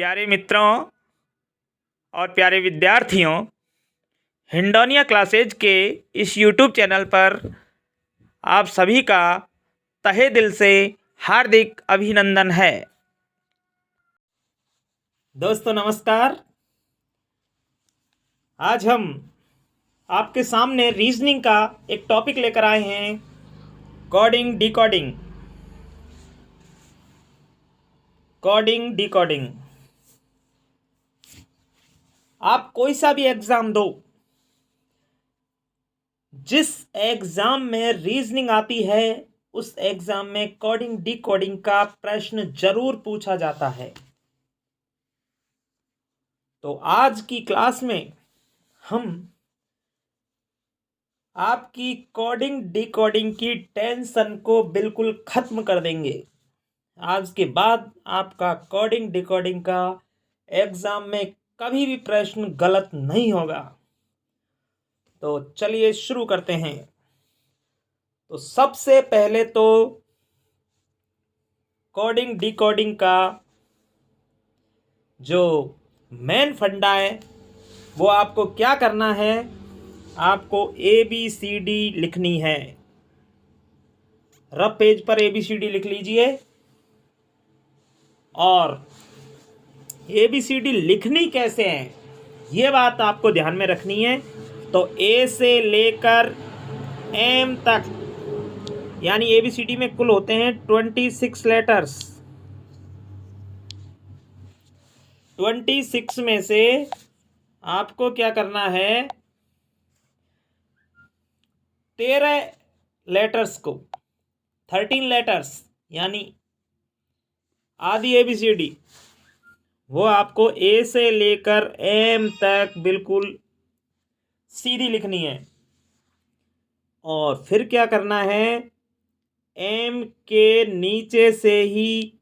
प्यारे मित्रों और प्यारे विद्यार्थियों, हिंडोनिया क्लासेज के इस यूट्यूब चैनल पर आप सभी का तहे दिल से हार्दिक अभिनंदन है। दोस्तों नमस्कार। आज हम आपके सामने रीजनिंग का एक टॉपिक लेकर आए हैं, कोडिंग डिकोडिंग। Coding decoding. आप कोई सा भी एग्जाम दो, जिस एग्जाम में रीजनिंग आती है उस एग्जाम में कोडिंग डिकोडिंग का प्रश्न जरूर पूछा जाता है। तो आज की क्लास में हम आपकी कोडिंग डिकोडिंग की टेंशन को बिल्कुल खत्म कर देंगे। आज के बाद आपका कोडिंग डिकोडिंग का एग्जाम में कभी भी प्रश्न गलत नहीं होगा। तो चलिए शुरू करते हैं। तो सबसे पहले तो कोडिंग डिकोडिंग का जो मेन फंडा है वो आपको क्या करना है, आपको ABCD लिखनी है। रफ पेज पर ABCD लिख लीजिए। और ABCD लिखनी कैसे है ये बात आपको ध्यान में रखनी है। तो A से लेकर M तक, यानी ABCD में कुल होते हैं 26 लेटर्स। 26 में से आपको क्या करना है, 13 लेटर्स को, 13 लेटर्स यानी आधी ABCD, वो आपको A से लेकर M तक बिल्कुल सीधी लिखनी है। और फिर क्या करना है, M के नीचे से ही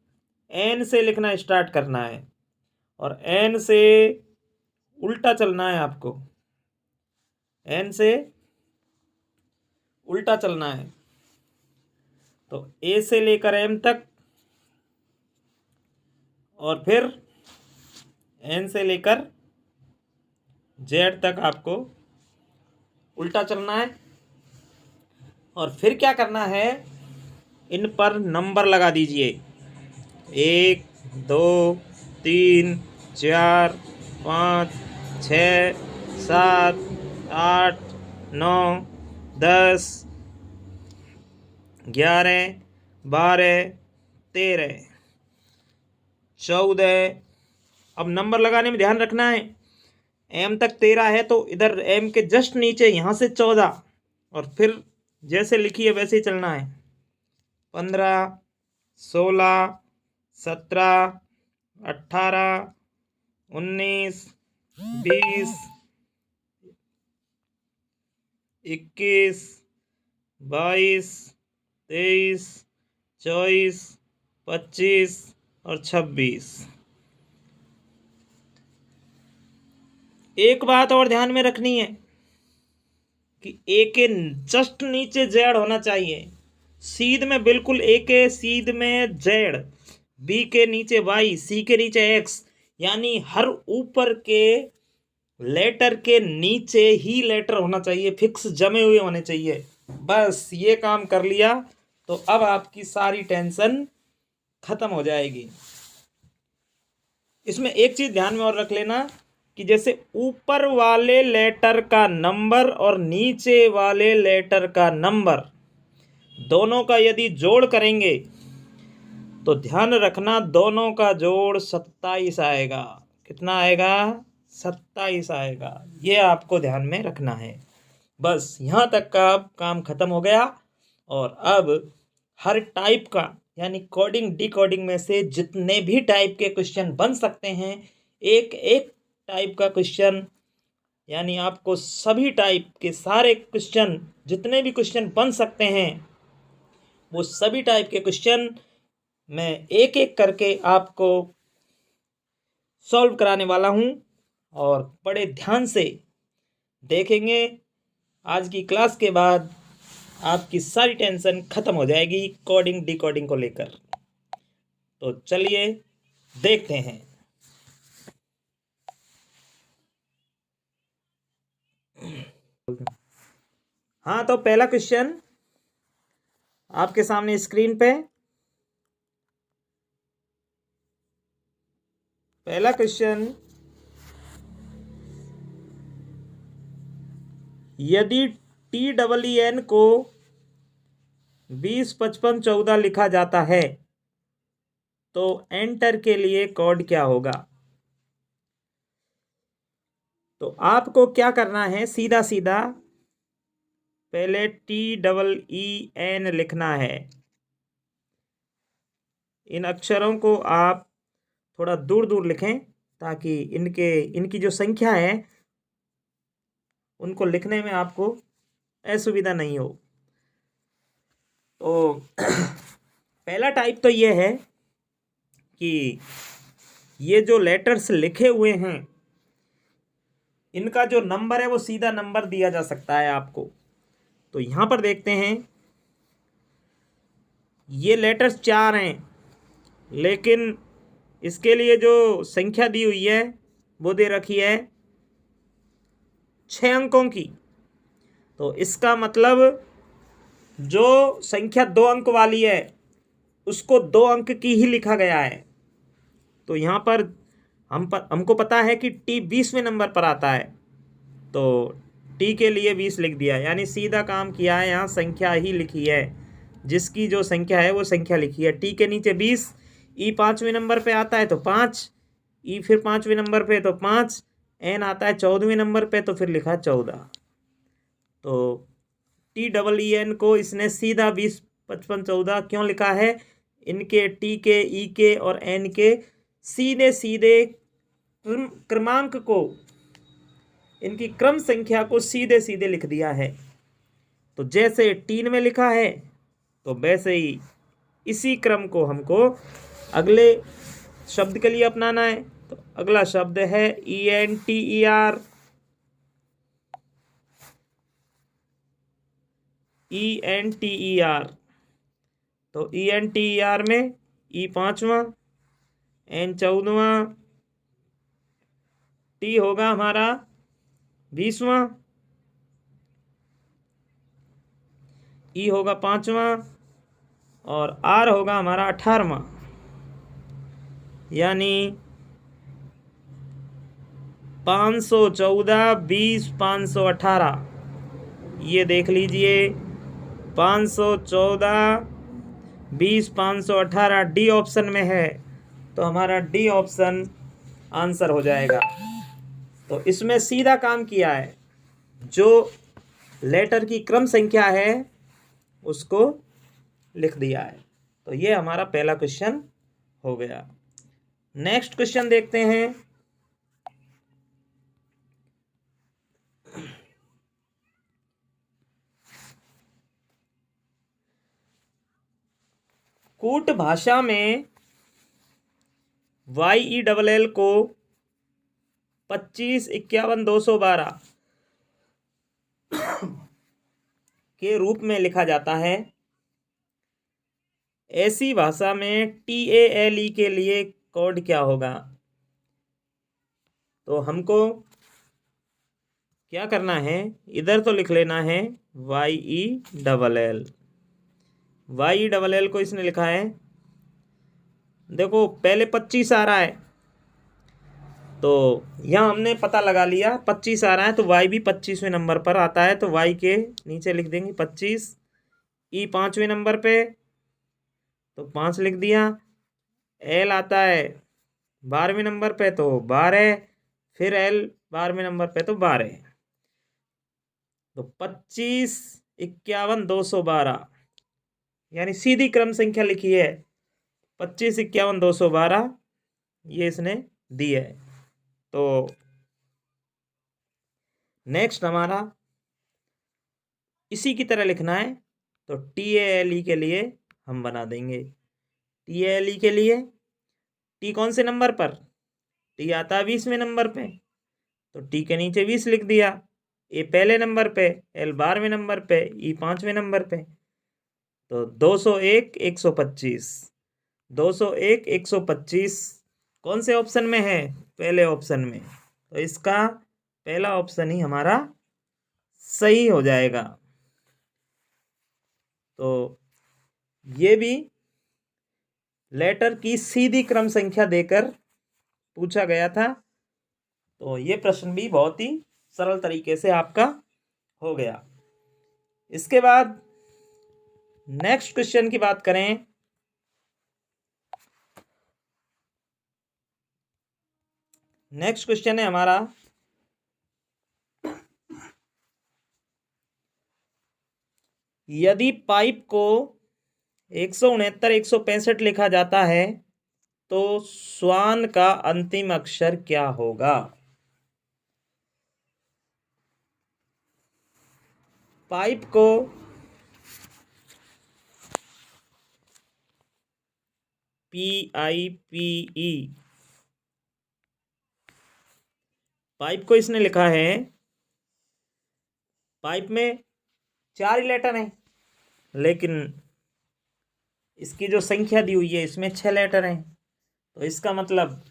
N से लिखना स्टार्ट करना है और N से उल्टा चलना है। आपको N से उल्टा चलना है। तो A से लेकर M तक और फिर N से लेकर Z तक आपको उल्टा चलना है। और फिर क्या करना है, इन पर नंबर लगा दीजिए। 1 2 3 4 5 6 7 8 9 10 11 12 13 14। अब नंबर लगाने में ध्यान रखना है, M तक 13 है तो इधर M के जस्ट नीचे यहाँ से 14, और फिर जैसे लिखी है वैसे ही चलना है। 15 16 17 18 19 20 21 22 23 24 25 और 26। एक बात और ध्यान में रखनी है कि A के जस्ट नीचे Z होना चाहिए। सीध में बिल्कुल A के सीध में Z, B के नीचे Y, C के नीचे X, यानी हर ऊपर के लेटर के नीचे ही लेटर होना चाहिए, फिक्स जमे हुए होने चाहिए। बस ये काम कर लिया तो अब आपकी सारी टेंशन खत्म हो जाएगी। इसमें एक चीज ध्यान में और रख लेना कि जैसे ऊपर वाले लेटर का नंबर और नीचे वाले लेटर का नंबर दोनों का यदि जोड़ करेंगे तो ध्यान रखना दोनों का जोड़ 27 आएगा। कितना आएगा? 27 आएगा। ये आपको ध्यान में रखना है। बस यहाँ तक का काम खत्म हो गया। और अब हर टाइप का, यानी कोडिंग डिकोडिंग में से जितने भी टाइप के क्वेश्चन बन सकते हैं, एक एक टाइप का क्वेश्चन, यानी आपको सभी टाइप के सारे क्वेश्चन, जितने भी क्वेश्चन बन सकते हैं वो सभी टाइप के क्वेश्चन मैं एक एक करके आपको सॉल्व कराने वाला हूं। और बड़े ध्यान से देखेंगे। आज की क्लास के बाद आपकी सारी टेंशन खत्म हो जाएगी कोडिंग डिकोडिंग को लेकर। तो चलिए देखते हैं। हाँ, तो पहला क्वेश्चन आपके सामने स्क्रीन पे। पहला क्वेश्चन, यदि TEEN को 20, 55, 14 लिखा जाता है तो एंटर के लिए कोड क्या होगा? तो आपको क्या करना है, सीधा सीधा पहले TEEN लिखना है। इन अक्षरों को आप थोड़ा दूर दूर लिखें ताकि इनकी जो संख्या है उनको लिखने में आपको असुविधा नहीं हो। तो पहला टाइप तो ये है कि ये जो लेटर्स लिखे हुए हैं इनका जो नंबर है वो सीधा नंबर दिया जा सकता है आपको। तो यहाँ पर देखते हैं, ये लेटर्स 4 हैं, लेकिन इसके लिए जो संख्या दी हुई है वो दे रखी है 6 अंकों की। तो इसका मतलब जो संख्या 2 अंक वाली है उसको 2 अंक की ही लिखा गया है। तो यहाँ पर हमको पता है कि T 20वें नंबर पर आता है, तो T के लिए 20 लिख दिया, यानी सीधा काम किया है। यहाँ संख्या ही लिखी है, जिसकी जो संख्या है वो संख्या लिखी है। T के नीचे 20, E 5वें नंबर पे आता है तो 5, E फिर 5वें नंबर पे तो 5, N आता है 14वें नंबर पे तो फिर लिखा 14। तो TEEN को इसने सीधा 20, 55, 14 क्यों लिखा है? इनके T के, E के और N के सीधे सीधे क्रमांक को, इनकी क्रम संख्या को सीधे सीधे लिख दिया है। तो जैसे 3 में लिखा है तो वैसे ही इसी क्रम को हमको अगले शब्द के लिए अपनाना है। तो अगला शब्द है ENTER। तो ENTER में E 5वां, N 14वां, T होगा हमारा 20वां, E होगा 5वां और R होगा हमारा 18वां। यानी 514, 20, 518। ये देख लीजिए, 514, 20, 518 डी ऑप्शन में है, तो हमारा डी ऑप्शन आंसर हो जाएगा। तो इसमें सीधा काम किया है, जो लेटर की क्रम संख्या है उसको लिख दिया है। तो ये हमारा पहला क्वेश्चन हो गया। नेक्स्ट क्वेश्चन देखते हैं। कूट भाषा में YELL को 25, 51, 212 के रूप में लिखा जाता है। ऐसी भाषा में TALE के लिए कोड क्या होगा? तो हमको क्या करना है, इधर तो लिख लेना है YELL। YELL को इसने लिखा है, देखो पहले 25 आ रहा है तो यहाँ हमने पता लगा लिया 25 आ रहा है, तो Y भी 25वें नंबर पर आता है, तो Y के नीचे लिख देंगे 25। E 5वें नंबर पे तो 5 लिख दिया। L आता है 12वें नंबर पे तो 12, फिर L 12वें नंबर पे तो 12। तो 25, 51, 212 यानी सीधी क्रम संख्या लिखी है 25, 51, 212, ये इसने दी है। तो नेक्स्ट हमारा इसी की तरह लिखना है, तो TALE के लिए हम बना देंगे। TALE के लिए T कौन से नंबर पर? T आता है 20वें नंबर पे, तो T के नीचे 20 लिख दिया। A पहले नंबर पे, L 12वें नंबर पे, E 5वें नंबर पे। तो 201, 125, 201, 125 कौन से ऑप्शन में है? पहले ऑप्शन में। तो इसका पहला ऑप्शन ही हमारा सही हो जाएगा। तो ये भी लेटर की सीधी क्रम संख्या देकर पूछा गया था। तो ये प्रश्न भी बहुत ही सरल तरीके से आपका हो गया। इसके बाद नेक्स्ट क्वेश्चन की बात करें। नेक्स्ट क्वेश्चन है हमारा, यदि पाइप को 169 165 लिखा जाता है तो स्वान का अंतिम अक्षर क्या होगा? पाइप को PIPE, पाइप को इसने लिखा है, पाइप में 4 ही लेटर हैं, लेकिन इसकी जो संख्या दी हुई है इसमें 6 लेटर हैं। तो इसका मतलब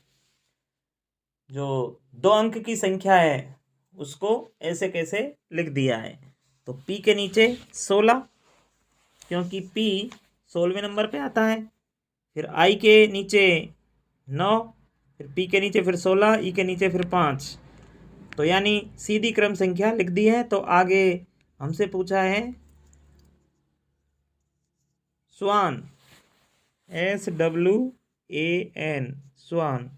जो 2 अंक की संख्या है उसको ऐसे कैसे लिख दिया है। तो P के नीचे 16, क्योंकि P 16वें नंबर पे आता है। फिर I के नीचे 9, फिर P के नीचे फिर 16, E के नीचे फिर 5। तो यानी सीधी क्रम संख्या लिख दी है। तो आगे हमसे पूछा है स्वान, SWAN, स्वान।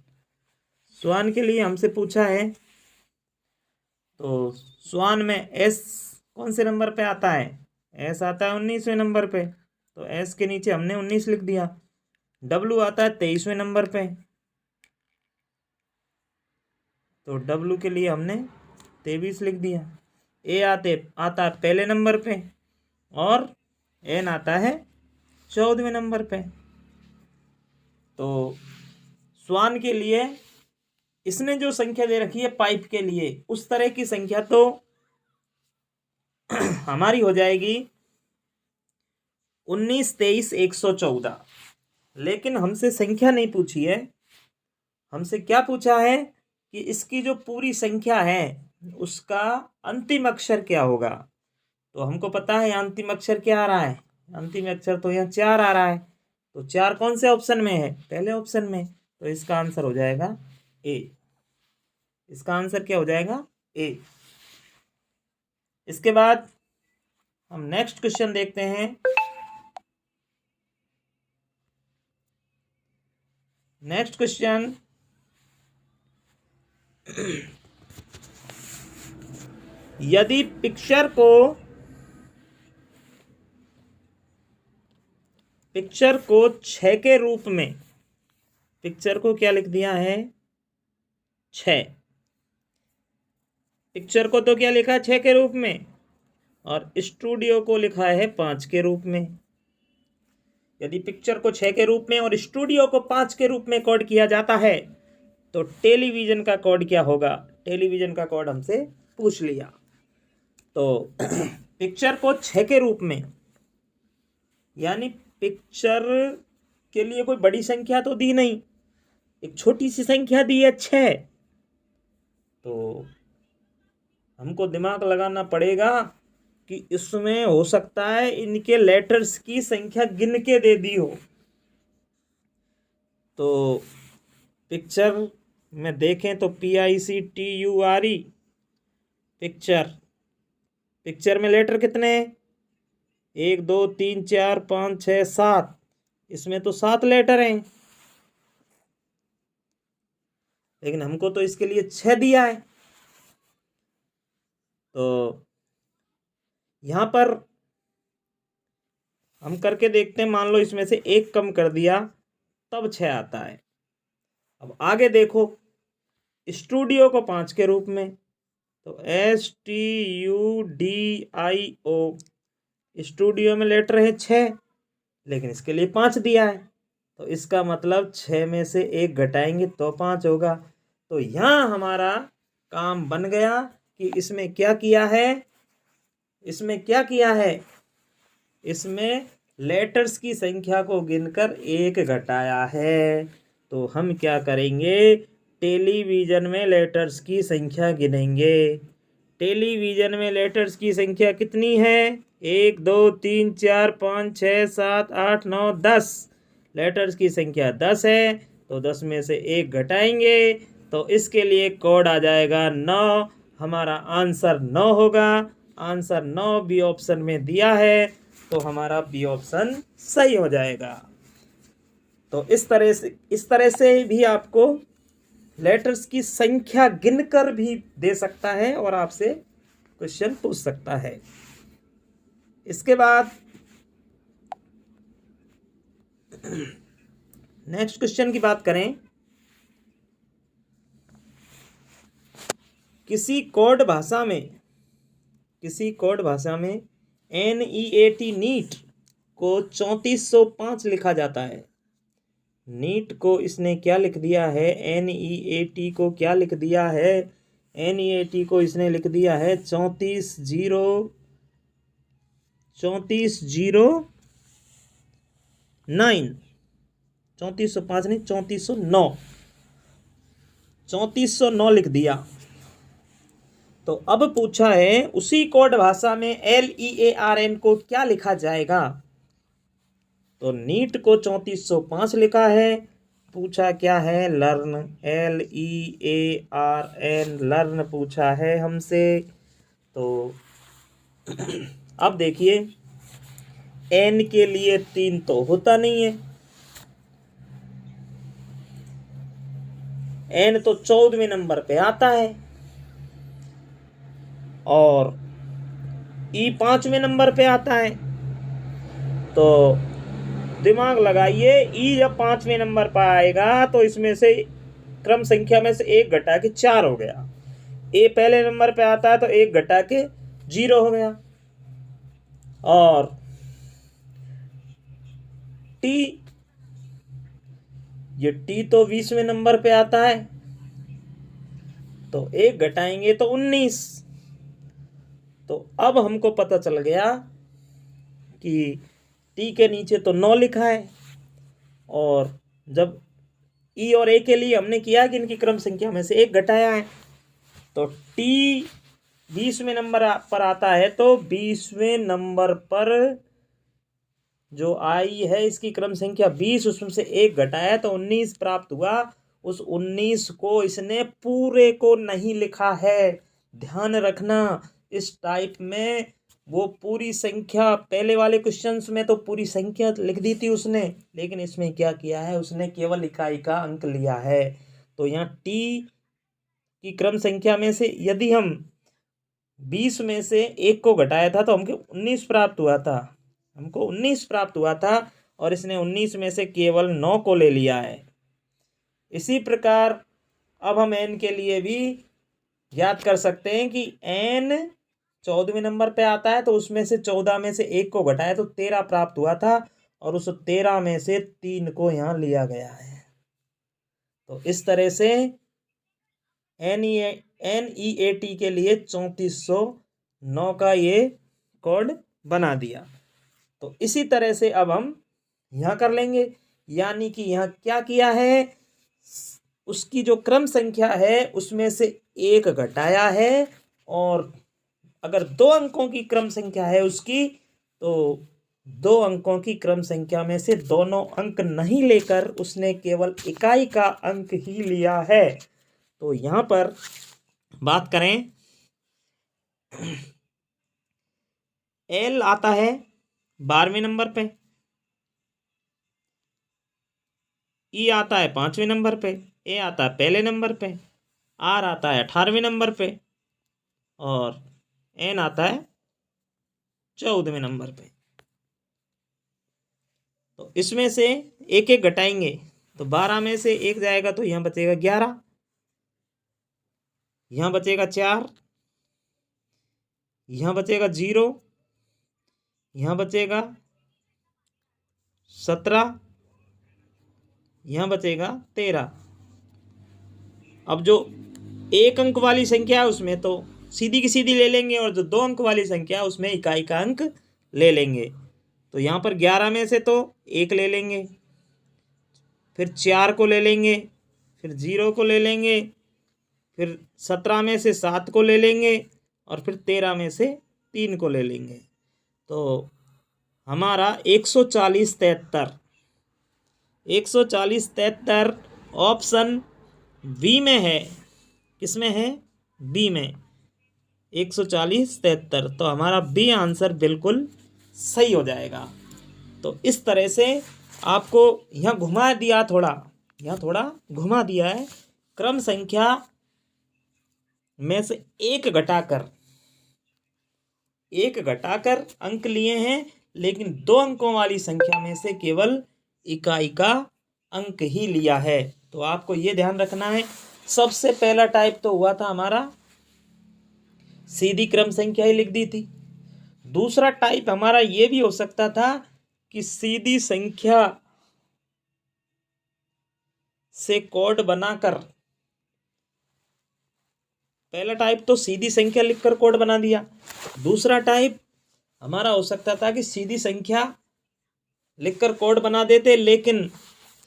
स्वान के लिए हमसे पूछा है। तो स्वान में S कौन से नंबर पे आता है? S आता है 19वें नंबर पे, तो S के नीचे हमने 19 लिख दिया। W आता है 23वें नंबर पे, तो W के लिए हमने 23 लिख दिया। A आता है पहले नंबर पे, और N आता है 14वें नंबर पे। तो स्वान के लिए इसने जो संख्या दे रखी है पाइप के लिए, उस तरह की संख्या तो हमारी हो जाएगी 19 23 114। लेकिन हमसे संख्या नहीं पूछी है, हमसे क्या पूछा है कि इसकी जो पूरी संख्या है उसका अंतिम अक्षर क्या होगा। तो हमको पता है अंतिम अक्षर क्या आ रहा है, अंतिम अक्षर तो यहाँ 4 आ रहा है। तो 4 कौन से ऑप्शन में है? पहले ऑप्शन में। तो इसका आंसर हो जाएगा A। इसका आंसर क्या हो जाएगा? A। इसके बाद हम नेक्स्ट क्वेश्चन देखते हैं। नेक्स्ट क्वेश्चन, यदि पिक्चर को 6 के रूप में, पिक्चर को क्या लिख दिया है? 6। पिक्चर को तो क्या लिखा है? 6 के रूप में, और स्टूडियो को लिखा है 5 के रूप में। यदि पिक्चर को 6 के रूप में और स्टूडियो को 5 के रूप में कोड किया जाता है तो टेलीविजन का कोड क्या होगा? टेलीविजन का कोड हमसे पूछ लिया। तो पिक्चर को 6 के रूप में, यानी पिक्चर के लिए कोई बड़ी संख्या तो दी नहीं, एक छोटी सी संख्या दी है 6। तो हमको दिमाग लगाना पड़ेगा कि इसमें हो सकता है इनके लेटर्स की संख्या गिन के दे दी हो। तो पिक्चर में देखें तो PICTURE, पिक्चर में लेटर कितने हैं? 1 2 3 4 5 6 7। इसमें तो 7 लेटर हैं, लेकिन हमको तो इसके लिए 6 दिया है। तो यहाँ पर हम करके देखते हैं। मान लो इसमें से 1 कम कर दिया तब 6 आता है। अब आगे देखो, स्टूडियो को 5 के रूप में, तो STUDIO, स्टूडियो में लेटर है 6, लेकिन इसके लिए 5 दिया है। तो इसका मतलब 6 में से 1 घटाएंगे तो 5 होगा। तो यहाँ हमारा काम बन गया कि इसमें क्या किया है, इसमें लेटर्स की संख्या को गिनकर 1 घटाया है। तो हम क्या करेंगे? टेलीविजन में लेटर्स की संख्या गिनेंगे। टेलीविजन में लेटर्स की संख्या कितनी है? 1 2 3 4 5 6 7 8 9 10। लेटर्स की संख्या 10 है, तो 10 में से 1 घटाएंगे तो इसके लिए कोड आ जाएगा 9। हमारा आंसर 9 होगा। आंसर 9 बी ऑप्शन में दिया है, तो हमारा बी ऑप्शन सही हो जाएगा। तो इस तरह से भी आपको लेटर्स की संख्या गिनकर भी दे सकता है और आपसे क्वेश्चन पूछ सकता है। इसके बाद नेक्स्ट क्वेश्चन की बात करें। किसी कोड भाषा में NEAT नीट को 3405 लिखा जाता है। नीट को इसने क्या लिख दिया है? NEAT को क्या लिख दिया है? NEAT को इसने लिख दिया है 3409। 3405 नहीं, 3409। 3409 लिख दिया। तो अब पूछा है उसी कोड भाषा में LEARN को क्या लिखा जाएगा? तो नीट को 3405 लिखा है। पूछा क्या है? लर्न, LEARN, लर्न पूछा है हमसे। तो अब देखिए, एन के लिए 3 तो होता नहीं है। एन तो 14वें नंबर पे आता है और ई 5वें नंबर पे आता है। तो दिमाग लगाइए, ई जब 5वें नंबर पर आएगा तो इसमें से क्रम संख्या में से 1 घटा के 4 हो गया। ए पहले नंबर पे आता है तो 1 घटा के 0 हो गया। और टी, ये टी तो 20वें नंबर पे आता है, तो 1 घटाएंगे तो 19। तो अब हमको पता चल गया कि टी के नीचे तो 9 लिखा है, और जब ई और ए के लिए हमने किया कि इनकी क्रम संख्या में से 1 घटाया है, तो टी 20वें नंबर पर आता है, तो 20वें नंबर पर जो आई है इसकी क्रम संख्या 20, उसमें से 1 घटाया तो 19 प्राप्त हुआ। उस 19 को इसने पूरे को नहीं लिखा है। ध्यान रखना, इस टाइप में वो पूरी संख्या, पहले वाले क्वेश्चंस में तो पूरी संख्या लिख दी थी उसने, लेकिन इसमें क्या किया है, उसने केवल इकाई का अंक लिया है। तो यहाँ टी की क्रम संख्या में से यदि हम 20 में से 1 को घटाया था तो हमको 19 प्राप्त हुआ था, और इसने 19 में से केवल 9 को ले लिया है। इसी प्रकार अब हम n के लिए भी याद कर सकते हैं कि n 14वें नंबर पे आता है, तो उसमें से 14 में से 1 को घटाया तो 13 प्राप्त हुआ था, और उस 13 में से 3 को यहाँ लिया गया है। तो इस तरह से NEAT के लिए 3409 का ये कोड बना दिया। तो इसी तरह से अब हम यहाँ कर लेंगे, यानी कि यहाँ क्या किया है, उसकी जो क्रम संख्या है उसमें से 1 घटाया है, और अगर 2 अंकों की क्रम संख्या है उसकी, तो 2 अंकों की क्रम संख्या में से दोनों अंक नहीं लेकर उसने केवल इकाई का अंक ही लिया है। तो यहाँ पर बात करें, एल आता है 12वें नंबर पे, ई आता है 5वें नंबर पे, ए आता है पहले नंबर पे, आर आता है 18वें नंबर पे, और एन आता है 14वें नंबर पे। तो इसमें से 1 घटाएंगे तो 12 में से 1 जाएगा तो यहाँ बचेगा 11, यहाँ बचेगा 4, यहाँ बचेगा 0, यहाँ बचेगा 17, यहाँ बचेगा 13। अब जो 1 अंक वाली संख्या है उसमें तो सीधी की सीधी ले लेंगे, और जो 2 अंक वाली संख्या है उसमें इकाई का अंक ले लेंगे। तो यहाँ पर 11 में से तो 1 ले लेंगे, फिर 4 को ले लेंगे, फिर 0 को ले लेंगे, फिर 17 में से 7 को ले लेंगे, और फिर 13 में से 3 को ले लेंगे। तो हमारा 140 73, 140 73 ऑप्शन बी में है। किस में है? बी में, 140 73। तो हमारा बी आंसर बिल्कुल सही हो जाएगा। तो इस तरह से आपको यहाँ घुमा दिया, यहाँ थोड़ा घुमा दिया है। क्रम संख्या में से एक घटाकर अंक लिए हैं, लेकिन 2 अंकों वाली संख्या में से केवल इकाई का अंक ही लिया है। तो आपको ये ध्यान रखना है। सबसे पहला टाइप तो हुआ था हमारा सीधी क्रम संख्या ही लिख दी थी। दूसरा टाइप हमारा ये भी हो सकता था कि सीधी संख्या से कोड बनाकर, पहला टाइप तो सीधी संख्या लिखकर कोड बना दिया। दूसरा टाइप हमारा हो सकता था कि सीधी संख्या लिखकर कोड बना देते, लेकिन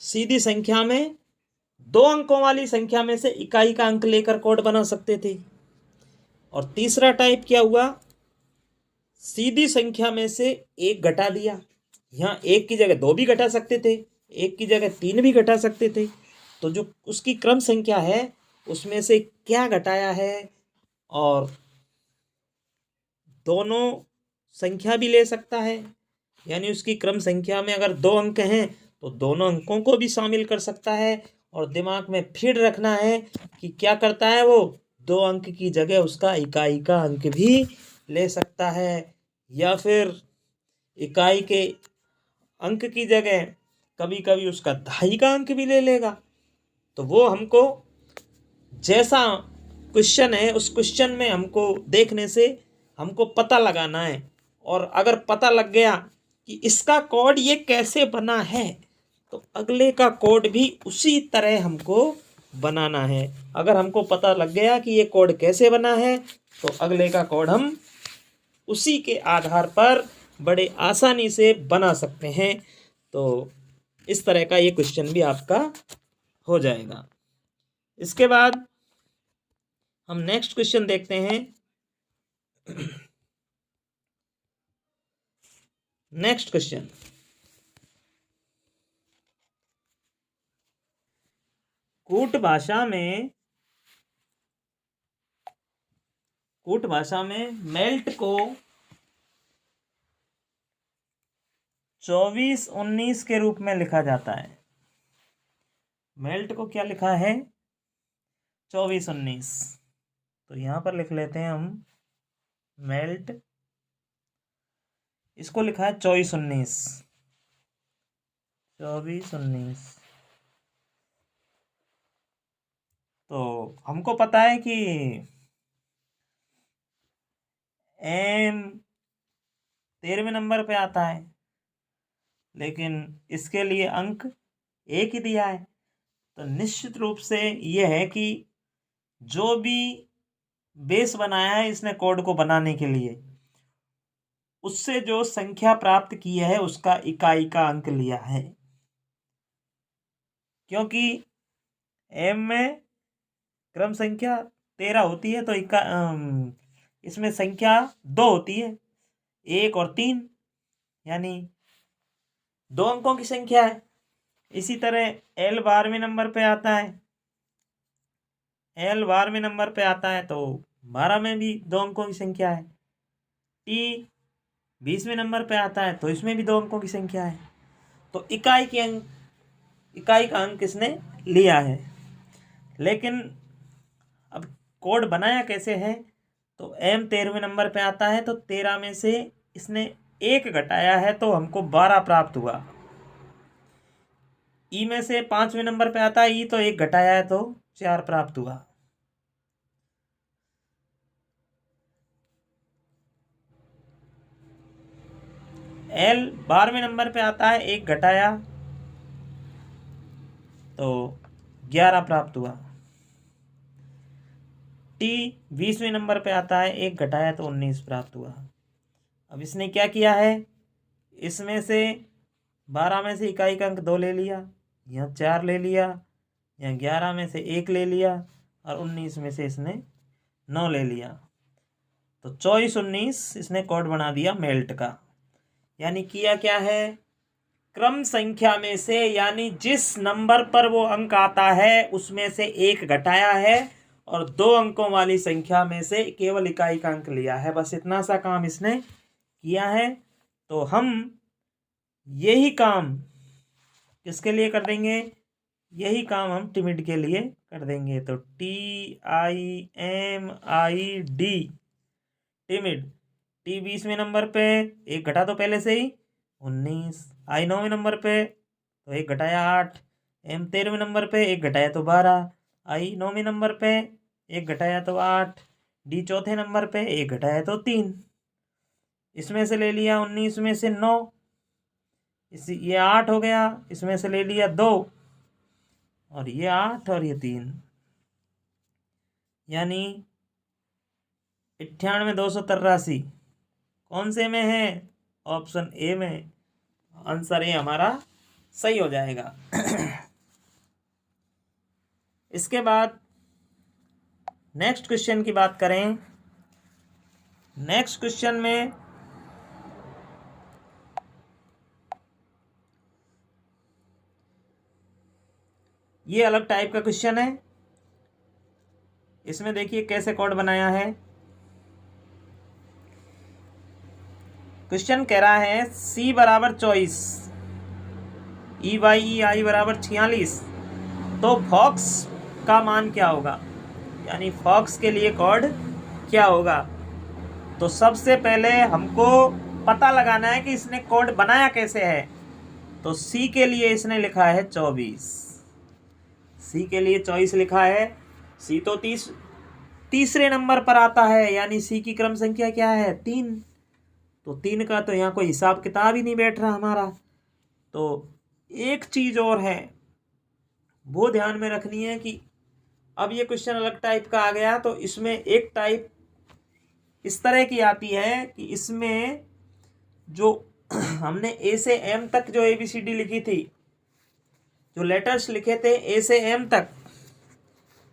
सीधी संख्या में 2 अंकों वाली संख्या में से इकाई का अंक लेकर कोड बना सकते थे। और तीसरा टाइप क्या हुआ? सीधी संख्या में से 1 घटा दिया। यहाँ 1 की जगह 2 भी घटा सकते थे, 1 की जगह 3 भी घटा सकते थे। तो जो उसकी क्रम संख्या है उसमें से क्या घटाया है, और दोनों संख्या भी ले सकता है। यानी उसकी क्रम संख्या में अगर 2 अंक हैं तो दोनों अंकों को भी शामिल कर सकता है। और दिमाग में फिर रखना है कि क्या करता है वो, 2 अंक की जगह उसका इकाई का अंक भी ले सकता है, या फिर इकाई के अंक की जगह कभी कभी उसका दहाई का अंक भी ले लेगा। तो वो हमको जैसा क्वेश्चन है उस क्वेश्चन में हमको देखने से हमको पता लगाना है। और अगर पता लग गया कि इसका कोड ये कैसे बना है, तो अगले का कोड भी उसी तरह हमको बनाना है। अगर हमको पता लग गया कि ये कोड कैसे बना है, तो अगले का कोड हम उसी के आधार पर बड़े आसानी से बना सकते हैं। तो इस तरह का ये क्वेश्चन भी आपका हो जाएगा। इसके बाद हम नेक्स्ट क्वेश्चन देखते हैं। नेक्स्ट क्वेश्चन, कूट भाषा में मेल्ट को 24 19 के रूप में लिखा जाता है। मेल्ट को क्या लिखा है? 24 19। तो यहाँ पर लिख लेते हैं हम मेल्ट, इसको लिखा है 24 19, 24 19। तो हमको पता है कि एम 13वें नंबर पे आता है, लेकिन इसके लिए अंक 1 ही दिया है। तो निश्चित रूप से ये है कि जो भी बेस बनाया है इसने कोड को बनाने के लिए, उससे जो संख्या प्राप्त की है उसका इकाई का अंक लिया है। क्योंकि एम में क्रम संख्या 13 होती है, तो इसमें संख्या 2 होती है, 1 और 3, यानी 2 अंकों की संख्या है। इसी तरह एल 12वें नंबर पे आता है, एल 12वें नंबर पे आता है तो 12 में भी 2 अंकों की संख्या है। टी 20वें नंबर पे आता है तो इसमें भी 2 अंकों की संख्या है। तो इकाई का अंक इसने लिया है। लेकिन अब कोड बनाया कैसे है? तो एम 13वें नंबर पे आता है, तो 13 में से इसने 1 घटाया है तो हमको 12 प्राप्त हुआ। ई में से 5वें नंबर पे आता है, ई तो 1 घटाया है तो 4 प्राप्त हुआ। एल 12वें नंबर पे आता है, 1 घटाया तो 11 प्राप्त हुआ। टी 20वें नंबर पे आता है, 1 घटाया तो 19 प्राप्त हुआ। अब इसने क्या किया है, इसमें से 12 में से इकाई का अंक 2 ले लिया, यहाँ 4 ले लिया, यहाँ 11 में से 1 ले लिया, और 19 में से इसने 9 ले लिया। तो 24 19 इसने कोड बना दिया मेल्ट का। यानी किया क्या है, क्रम संख्या में से यानी जिस नंबर पर वो अंक आता है उसमें से एक घटाया है और 2 अंकों वाली संख्या में से केवल इकाई का अंक लिया है। बस इतना सा काम इसने किया है। तो हम यही काम किसके लिए कर देंगे, यही काम हम टिमिड के लिए कर देंगे। तो TIMID टिमिड, T 20वें नंबर पे, एक घटा तो पहले से ही 19, I 9वें नंबर पे तो एक घटाया 8, M 13वें नंबर पे एक घटाया तो 12, I 9वें नंबर पे एक घटाया तो 8, D चौथे नंबर पे एक घटाया तो 3। इसमें से ले लिया 19 में से 9, ये 8 हो गया, इसमें से ले लिया 2 और ये 8 और ये 3, यानी 98,283 कौन से में है, ऑप्शन ए में। आंसर ए हमारा सही हो जाएगा। इसके बाद नेक्स्ट क्वेश्चन की बात करें। नेक्स्ट क्वेश्चन में ये अलग टाइप का क्वेश्चन है। इसमें देखिए कैसे कोड बनाया है। क्वेश्चन कह रहा है C बराबर 24, EYEI बराबर 46, तो फॉक्स का मान क्या होगा, यानी फॉक्स के लिए कोड क्या होगा। तो सबसे पहले हमको पता लगाना है कि इसने कोड बनाया कैसे है। तो C के लिए इसने लिखा है 24, C के लिए 24 लिखा है। C तो तीसरे नंबर पर आता है, यानी C की क्रम संख्या क्या है, 3। तो 3 का तो यहाँ कोई हिसाब किताब ही नहीं बैठ रहा हमारा। तो एक चीज और है वो ध्यान में रखनी है कि अब ये क्वेश्चन अलग टाइप का आ गया। तो इसमें एक टाइप इस तरह की आती है कि इसमें जो हमने ए से एम तक जो ABCD लिखी थी, जो लेटर्स लिखे थे ए से एम तक,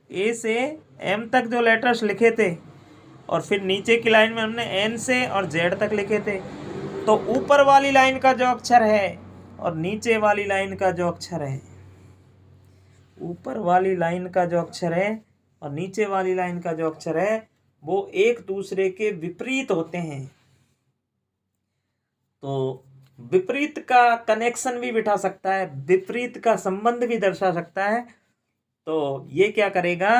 ए से एम तक जो लेटर्स लिखे थे, और फिर नीचे की लाइन में हमने एन से और जेड तक लिखे थे। तो ऊपर वाली लाइन का जो अक्षर है और नीचे वाली लाइन का जो अक्षर है, ऊपर वाली लाइन का जो अक्षर है और नीचे वाली लाइन का जो अक्षर है वो एक दूसरे के विपरीत होते हैं। तो विपरीत का कनेक्शन भी बिठा सकता है, विपरीत का संबंध भी दर्शा सकता है। तो ये क्या करेगा,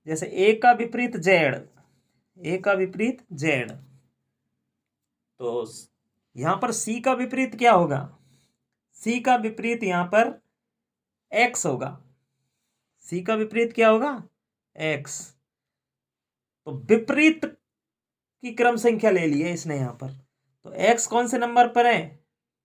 जैसे ए का विपरीत जेड, ए का विपरीत जेड, तो यहां पर सी का विपरीत क्या होगा, सी का विपरीत यहां पर एक्स होगा। सी का विपरीत क्या होगा, एक्स। तो विपरीत की क्रम संख्या ले ली है इसने यहां पर। तो एक्स कौन से नंबर पर है,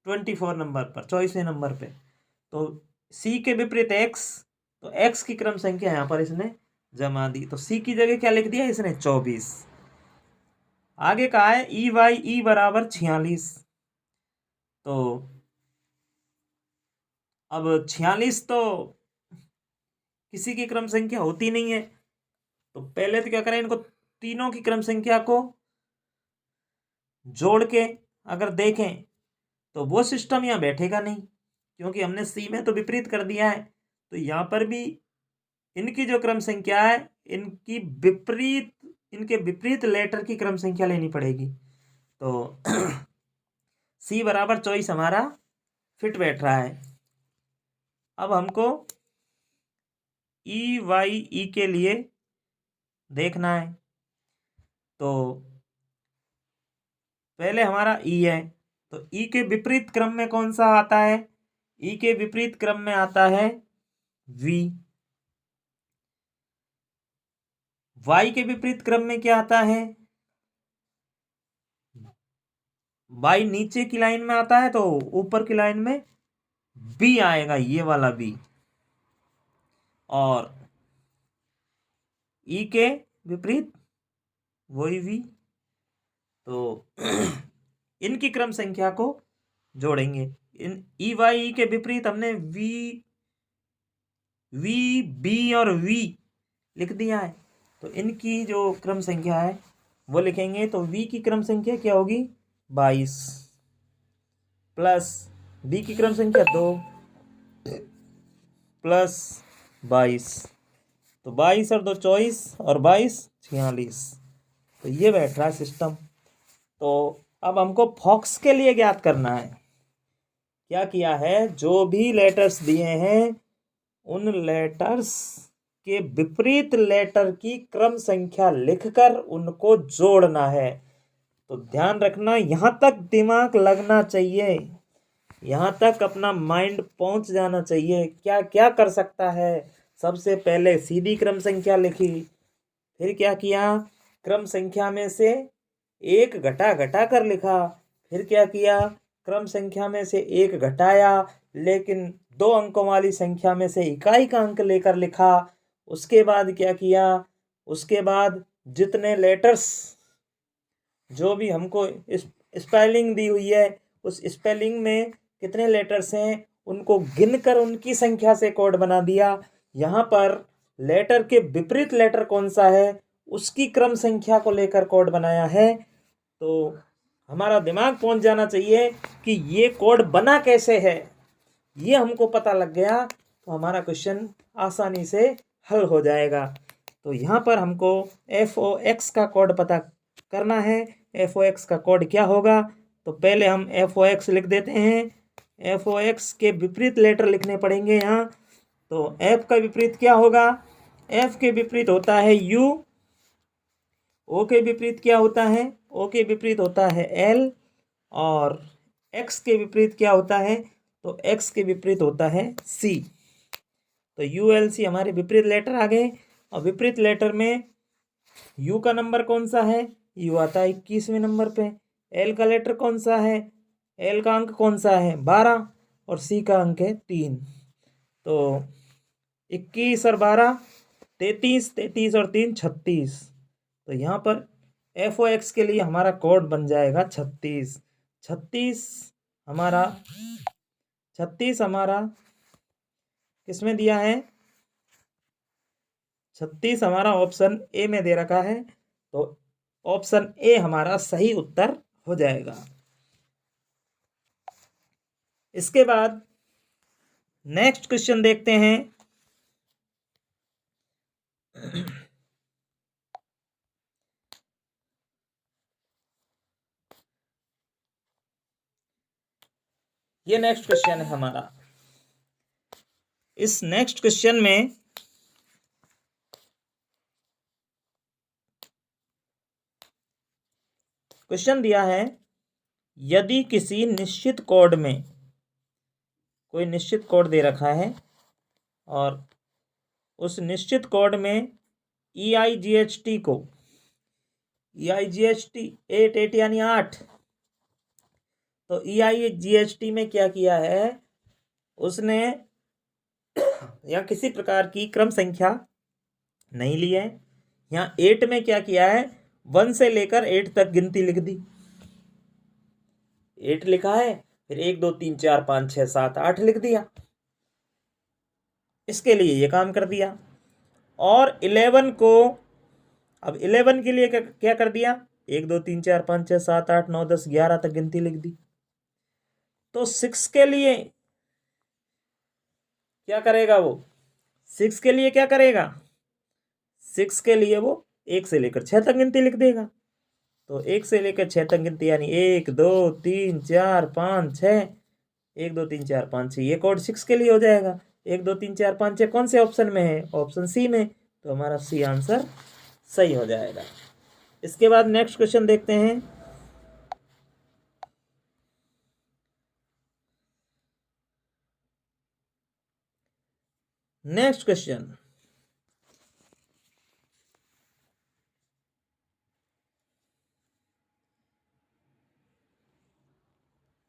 24 नंबर पर, 24वें नंबर पे। तो सी के विपरीत एक्स, तो एक्स की क्रम संख्या यहां पर इसने जमा दी। तो सी की जगह क्या लिख दिया इसने, 24। आगे कहा है EYE बराबर 46। तो अब 46 तो किसी की क्रम संख्या होती नहीं है। तो पहले तो क्या करें, इनको तीनों की क्रम संख्या को जोड़ के अगर देखें तो वो सिस्टम यहाँ बैठेगा नहीं, क्योंकि हमने सी में तो विपरीत कर दिया है। तो यहाँ पर भी इनकी जो क्रम संख्या है, इनकी विपरीत, इनके विपरीत लेटर की क्रम संख्या लेनी पड़ेगी। तो C बराबर 24 हमारा फिट बैठ रहा है। अब हमको EYE के लिए देखना है। तो पहले हमारा E है, तो E के विपरीत क्रम में कौन सा आता है, E के विपरीत क्रम में आता है V। Y के विपरीत क्रम में क्या आता है, Y नीचे की लाइन में आता है तो ऊपर की लाइन में B आएगा, ये वाला B। और E के विपरीत वही V। तो इनकी क्रम संख्या को जोड़ेंगे। इन EYE के विपरीत हमने V B और V लिख दिया है। तो इनकी जो क्रम संख्या है वो लिखेंगे तो v की क्रम संख्या क्या होगी 22 प्लस v की क्रम संख्या 2 प्लस 22, तो 22 और 2 24 और 22 46। तो ये बैठ रहा है सिस्टम। तो अब हमको फॉक्स के लिए ज्ञात करना है। क्या किया है, जो भी लेटर्स दिए हैं उन लेटर्स के विपरीत लेटर की क्रम संख्या लिखकर उनको जोड़ना है। तो ध्यान रखना, यहां तक दिमाग लगना चाहिए, यहां तक अपना माइंड पहुंच जाना चाहिए। क्या क्या कर सकता है, सबसे पहले सीधी क्रम संख्या लिखी, फिर क्या किया, क्रम संख्या में से एक घटा घटा कर लिखा, फिर क्या किया, क्रम संख्या में से एक घटाया लेकिन 2 अंकों वाली संख्या में से इकाई का अंक लेकर लिखा। उसके बाद क्या किया, उसके बाद जितने लेटर्स जो भी हमको स्पेलिंग दी हुई है उस स्पेलिंग में कितने लेटर्स हैं उनको गिनकर उनकी संख्या से कोड बना दिया। यहाँ पर लेटर के विपरीत लेटर कौन सा है उसकी क्रम संख्या को लेकर कोड बनाया है। तो हमारा दिमाग पहुंच जाना चाहिए कि ये कोड बना कैसे है, ये हमको पता लग गया तो हमारा क्वेश्चन आसानी से हल हो जाएगा। तो यहाँ पर हमको FOX का कोड पता करना है। FOX का कोड क्या होगा, तो पहले हम FOX लिख देते हैं। FOX के विपरीत लेटर लिखने पड़ेंगे यहाँ। तो F का विपरीत क्या होगा, F के विपरीत होता है U, O के विपरीत क्या होता है, O के विपरीत होता है L, और X के विपरीत क्या होता है, तो X के विपरीत होता है C। तो ULC हमारे विपरीत लेटर आ गए। और विपरीत लेटर में U का नंबर कौन सा है, U आता है 21वें नंबर पे। L का लेटर कौन सा है, L का अंक कौन सा है 12, और C का अंक है 3। तो 21 और 12 33, 33 और 3 36। तो यहाँ पर FOX के लिए हमारा कोड बन जाएगा 36। 36 हमारा किसमें दिया है, 36 हमारा ऑप्शन ए में दे रखा है। तो ऑप्शन ए हमारा सही उत्तर हो जाएगा। इसके बाद नेक्स्ट क्वेश्चन देखते हैं। ये नेक्स्ट क्वेश्चन है हमारा। इस नेक्स्ट क्वेश्चन में क्वेश्चन दिया है, यदि किसी निश्चित कोड में कोई निश्चित कोड दे रखा है और उस निश्चित कोड में EIGHT को EIGHT 8 यानी 8। तो EIGHT में क्या किया है उसने, या किसी प्रकार की क्रम संख्या नहीं ली है। यहाँ 8 में क्या किया है, 1 से लेकर 8 तक गिनती लिख दी। 8 लिखा है, फिर 1 2 3 4 5 6 7 8 लिख दिया। इसके लिए ये काम कर दिया। और 11 को, अब 11 के लिए क्या कर दिया, 1 2 3 4 5 6 7 8 9 10 11 तक गिनती लिख दी। तो 6 के लिए क्या करेगा वो, 6 के लिए क्या करेगा, 6 के लिए वो 1 से लेकर 6 तक गिनती लिख देगा। तो 1 से लेकर 6 तक गिनती यानी 1 2 3 4 5 6, 1 2 3 4 5 6, ये कोड 6 के लिए हो जाएगा। 1 2 3 4 5 6 कौन से ऑप्शन में है, ऑप्शन सी में। तो हमारा सी आंसर सही हो जाएगा। इसके बाद नेक्स्ट क्वेश्चन देखते हैं। नेक्स्ट क्वेश्चन,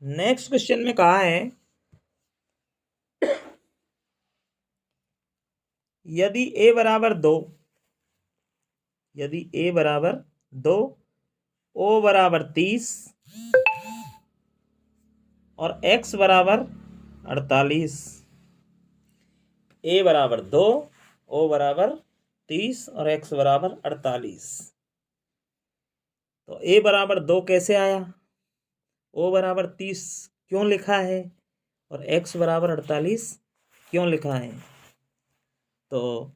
नेक्स्ट क्वेश्चन में कहा है, यदि a बराबर 2, यदि a बराबर 2, o बराबर 30 और x बराबर 48। a बराबर 2, o बराबर 30 और x बराबर 48। तो ए बराबर 2 कैसे आया, ओ बराबर 30 क्यों लिखा है, और एक्स बराबर 48 क्यों लिखा है। तो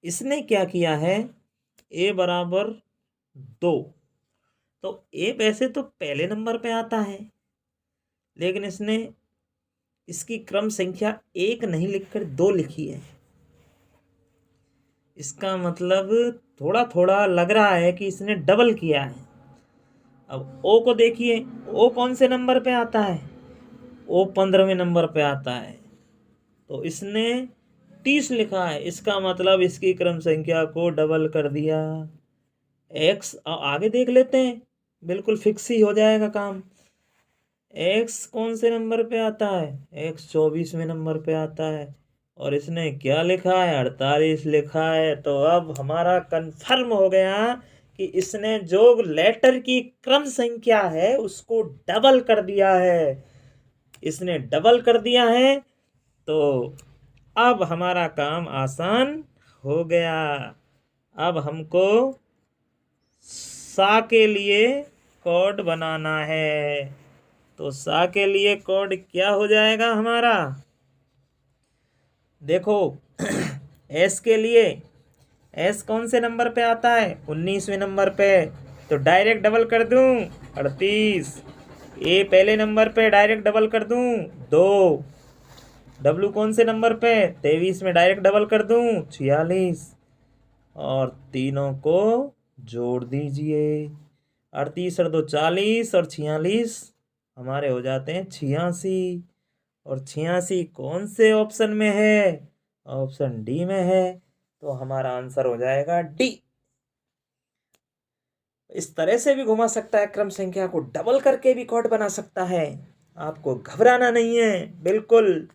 इसने क्या किया है, ए बराबर 2, तो ए वैसे तो पहले नंबर पे आता है, लेकिन इसने इसकी क्रम संख्या 1 नहीं लिखकर 2 लिखी है। इसका मतलब थोड़ा थोड़ा लग रहा है कि इसने डबल किया है। अब ओ को देखिए, ओ कौन से नंबर पे आता है, ओ 15वें नंबर पे आता है, तो इसने 30 लिखा है। इसका मतलब इसकी क्रम संख्या को डबल कर दिया। एक्स आगे देख लेते हैं, बिल्कुल फिक्स ही हो जाएगा काम। एक्स कौन से नंबर पे आता है, एक्स 24वें नंबर पे आता है, और इसने क्या लिखा है, 48 लिखा है। तो अब हमारा कंफर्म हो गया कि इसने जो लेटर की क्रम संख्या है उसको डबल कर दिया है। इसने डबल कर दिया है, तो अब हमारा काम आसान हो गया। अब हमको सा के लिए कोड बनाना है। तो सा के लिए कोड क्या हो जाएगा हमारा, देखो एस के लिए, एस कौन से नंबर पे आता है, 19वें नंबर पे, तो डायरेक्ट डबल कर दूं 38। ए पहले नंबर पे डायरेक्ट डबल कर दूं 2। डब्लू कौन से नंबर पे, 23 में डायरेक्ट डबल कर दूं 46। और तीनों को जोड़ दीजिए, 38 और 2 40, और 46 हमारे हो जाते हैं 86। और 86 कौन से ऑप्शन में है, ऑप्शन डी में है, तो हमारा आंसर हो जाएगा डी। इस तरह से भी घुमा सकता है, क्रम संख्या को डबल करके भी कोड बना सकता है। आपको घबराना नहीं है, बिल्कुल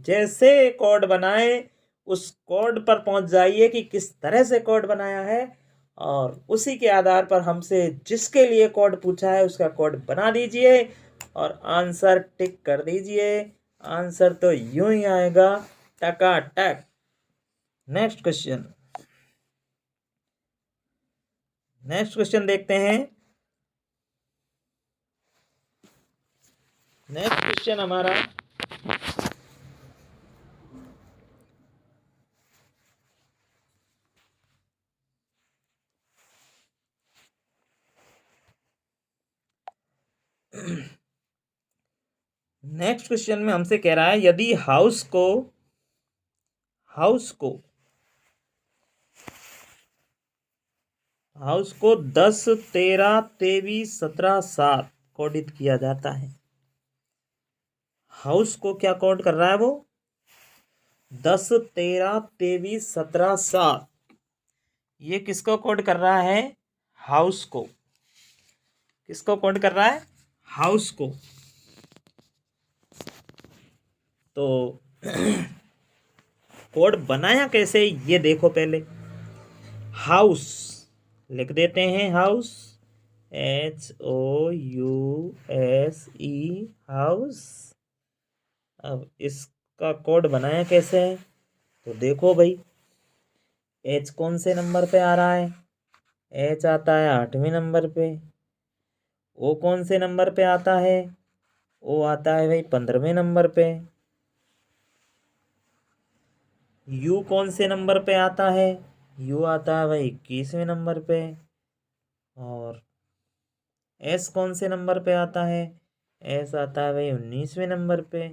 जैसे कोड बनाए उस कोड पर पहुंच जाइए कि किस तरह से कोड बनाया है, और उसी के आधार पर हमसे जिसके लिए कोड पूछा है उसका कोड बना दीजिए और आंसर टिक कर दीजिए। आंसर तो यूं ही आएगा टकाटक। नेक्स्ट क्वेश्चन, नेक्स्ट क्वेश्चन देखते हैं। नेक्स्ट क्वेश्चन हमारा नेक्स्ट क्वेश्चन में हमसे कह रहा है, यदि हाउस को 10 13 23 17 7 कोडित किया जाता है। हाउस को क्या कोड कर रहा है वो, 10 13 23 17 7। ये किसको कोड कर रहा है, हाउस को। किसको कोड कर रहा है, हाउस को। तो कोड बनाया कैसे ये देखो, पहले हाउस लिख देते हैं, हाउस HOUSE हाउस। अब इसका कोड बनाया कैसे है, तो देखो भाई, एच कौन से नंबर पे आ रहा है, एच आता है 8वें नंबर पे। ओ कौन से नंबर पे आता है, ओ आता है भाई 15वें नंबर पे। यू कौन से नंबर पे आता है, यू आता है भाई 21वें नंबर पे। और एस कौन से नंबर पे आता है, एस आता है भाई 19वें नंबर पे।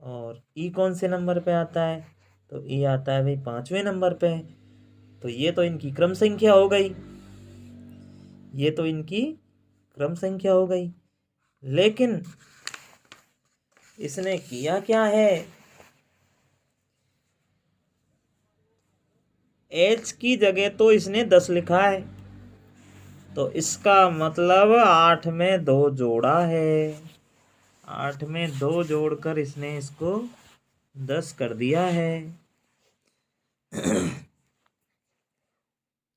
और ई कौन से नंबर पे आता है, तो ई आता है भाई 5वें नंबर पे। तो ये तो इनकी क्रम संख्या हो गई, ये तो इनकी क्रम संख्या हो गई। लेकिन इसने किया क्या है, एच की जगह तो इसने 10 लिखा है, तो इसका मतलब 8 में 2 जोड़ा है। 8 में 2 जोड़कर इसने इसको 10 कर दिया है।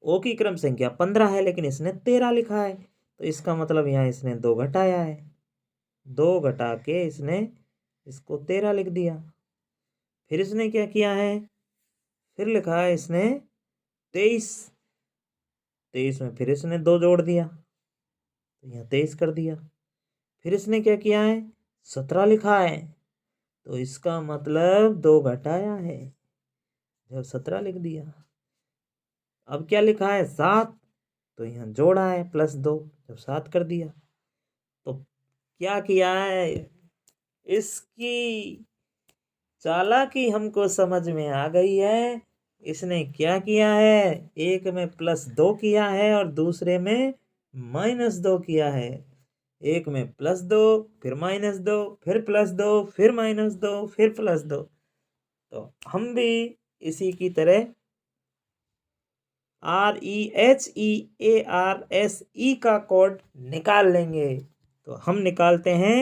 ओ की क्रम संख्या 15 है, लेकिन इसने 13 लिखा है, तो इसका मतलब यहाँ इसने 2 घटाया है। 2 घटा के इसने इसको 13 लिख दिया। फिर इसने क्या किया है, फिर लिखा है इसने 23। 23 में फिर इसने 2 जोड़ दिया तो यहाँ 23 कर दिया। फिर इसने क्या किया है, 17 लिखा है, तो इसका मतलब 2 घटाया है, जब 17 लिख दिया। अब क्या लिखा है, 7, तो यहाँ जोड़ा है +2, जब 7 कर दिया। तो क्या किया है, इसकी चालाकी हमको समझ में आ गई है। इसने क्या किया है, एक में +2 किया है और दूसरे में -2 किया है। एक में +2 फिर -2 फिर +2 फिर -2 फिर +2। तो हम भी इसी की तरह REHEARSE का कोड निकाल लेंगे। तो हम निकालते हैं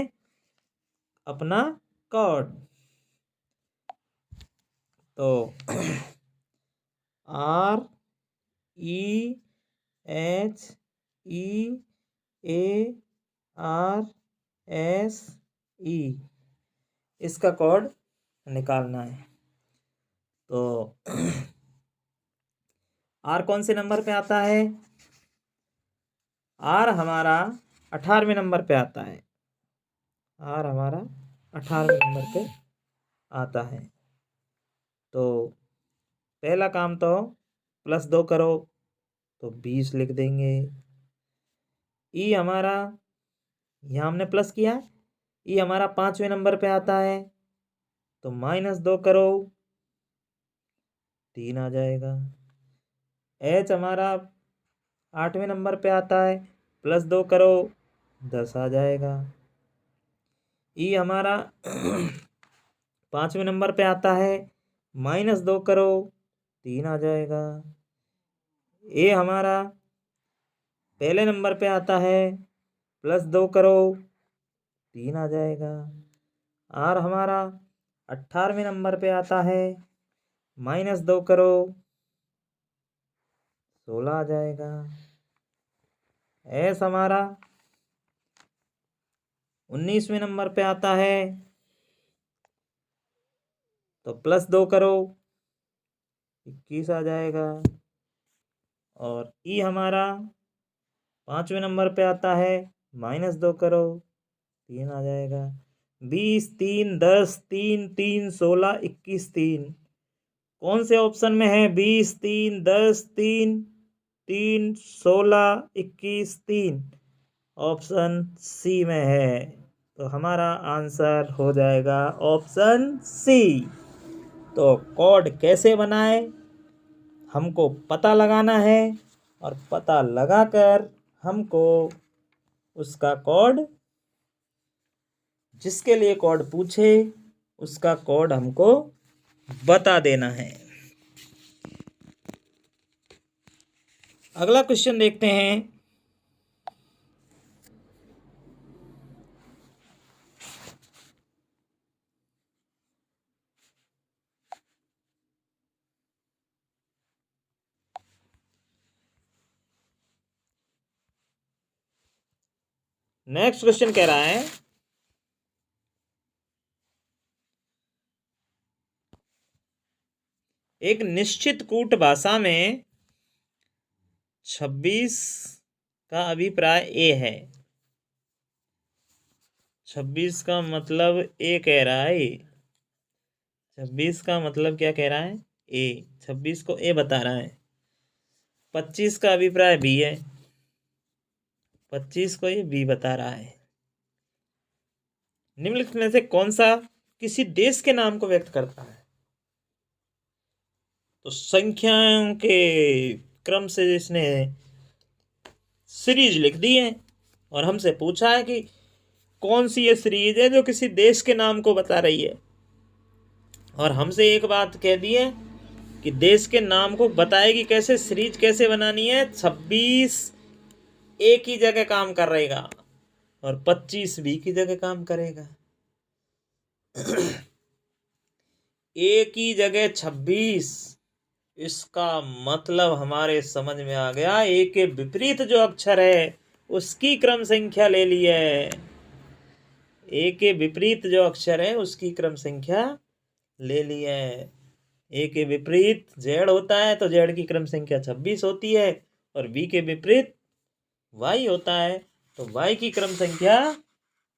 अपना कोड। तो REHEARSE इसका कोड निकालना है। तो R कौन से नंबर पे आता है, R हमारा 18वें नंबर पे आता है। R हमारा 18वें नंबर पे आता है। तो पहला काम तो +2 करो तो 20 लिख देंगे। ई हमारा, यहाँ हमने प्लस किया, ई हमारा 5वें नंबर पे आता है, तो -2 करो 3 आ जाएगा। एच हमारा 8वें नंबर पे आता है, +2 करो 10 आ जाएगा। ई हमारा 5वें नंबर पे आता है, -2 करो 3 आ जाएगा। ए हमारा पहले नंबर पे आता है, +2 करो 3 आ जाएगा। आर हमारा 18वें नंबर पे आता है, -2 करो 16 आ जाएगा। एस हमारा 19वें नंबर पे आता है, तो +2 करो 21 आ जाएगा। और ई हमारा 5वें नंबर पे आता है, -2 करो 3 आ जाएगा। 20 3 10 3 3 16 21 3 कौन से ऑप्शन में है, 20 3 10 3 3 16 21 3 ऑप्शन सी में है। तो हमारा आंसर हो जाएगा ऑप्शन सी। तो कोड कैसे बनाए, हमको पता लगाना है और पता लगाकर हमको उसका कोड, जिसके लिए कोड पूछे उसका कोड हमको बता देना है। अगला क्वेश्चन देखते हैं। नेक्स्ट क्वेश्चन कह रहा है, एक निश्चित कूट भाषा में 26 का अभिप्राय ए है। 26 का मतलब ए कह रहा है। 26 का मतलब क्या कह रहा है, ए। 26 को ए बता रहा है। 25 का अभिप्राय बी है, 25 को ये बी बता रहा है। निम्नलिखित में से कौन सा किसी देश के नाम को व्यक्त करता है। तो संख्याओं के क्रम से इसने सीरीज लिख दी है और हमसे पूछा है कि कौन सी ये सीरीज है जो किसी देश के नाम को बता रही है। और हमसे एक बात कह दी है कि देश के नाम को बताएगी कैसे, सीरीज कैसे बनानी है। 26 ए की जगह काम कर रहेगा और 25 बी की जगह काम करेगा। ए की जगह 26, इसका मतलब हमारे समझ में आ गया, ए के विपरीत जो अक्षर है उसकी क्रम संख्या ले ली है। ए के विपरीत जो अक्षर है उसकी क्रम संख्या ले ली है। ए के विपरीत जेड होता है तो जेड की क्रम संख्या 26 होती है, और v के विपरीत y होता है, तो y की क्रम संख्या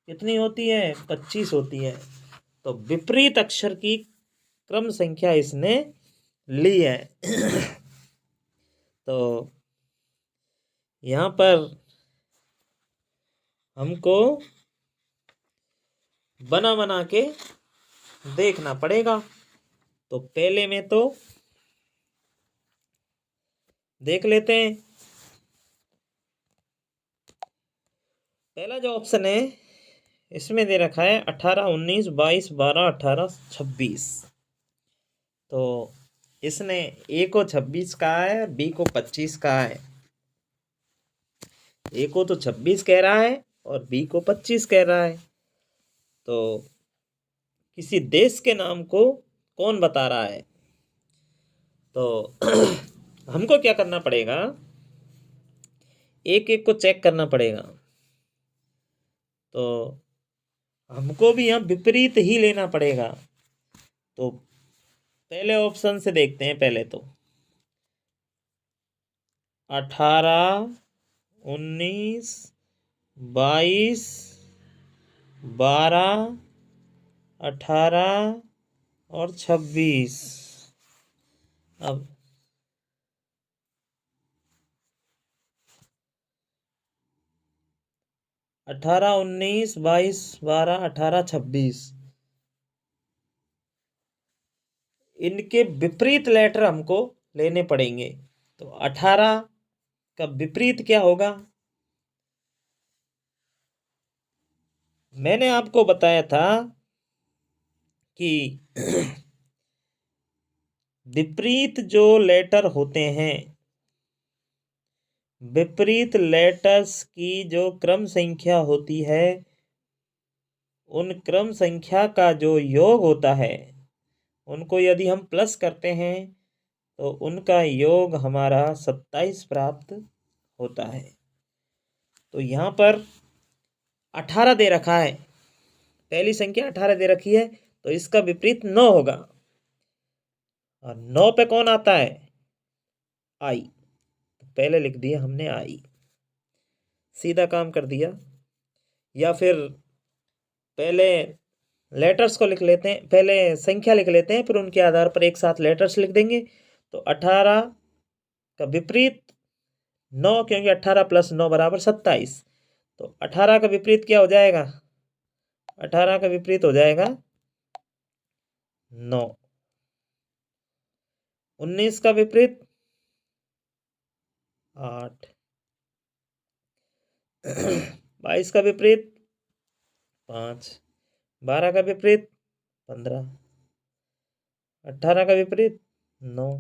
कितनी होती है? 25 होती है। तो विपरीत अक्षर की क्रम संख्या इसने ली है। तो यहाँ पर हमको बना बना के देखना पड़ेगा। तो पहले में तो देख लेते हैं। पहला जो ऑप्शन है इसमें दे रखा है 18, 19, 22, 12, 18, 26। तो इसने ए को 26 कहा है, बी को 25 कहा है। ए को तो 26 कह रहा है और बी को 25 कह रहा है। तो किसी देश के नाम को कौन बता रहा है? तो हमको क्या करना पड़ेगा? एक एक को चेक करना पड़ेगा। तो हमको भी यहाँ विपरीत ही लेना पड़ेगा। तो पहले ऑप्शन से देखते हैं। पहले तो 18, 19, 22, 12, 18 और 26। अब 18, 19, 22, 12, 18, 26 इनके विपरीत लेटर हमको लेने पड़ेंगे। तो 18 का विपरीत क्या होगा? मैंने आपको बताया था कि विपरीत जो लेटर होते हैं, विपरीत लेटर्स की जो क्रम संख्या होती है, उन क्रम संख्या का जो योग होता है, उनको यदि हम प्लस करते हैं तो उनका योग हमारा 27 प्राप्त होता है। तो यहाँ पर 18 दे रखा है, पहली संख्या 18 दे रखी है, तो इसका विपरीत 9 होगा। और 9 पे कौन आता है? आई। तो पहले लिख दिया हमने आई, सीधा काम कर दिया। या फिर पहले लेटर्स को लिख लेते हैं, पहले संख्या लिख लेते हैं, फिर उनके आधार पर एक साथ लेटर्स लिख देंगे। तो 18 का विपरीत 9, क्योंकि 18 + 9 = 27। तो 18 का विपरीत क्या हो जाएगा? 18 का विपरीत हो जाएगा 9। 19 का विपरीत 8। 22 का विपरीत 5। 12 का विपरीत 15। 18 का विपरीत 9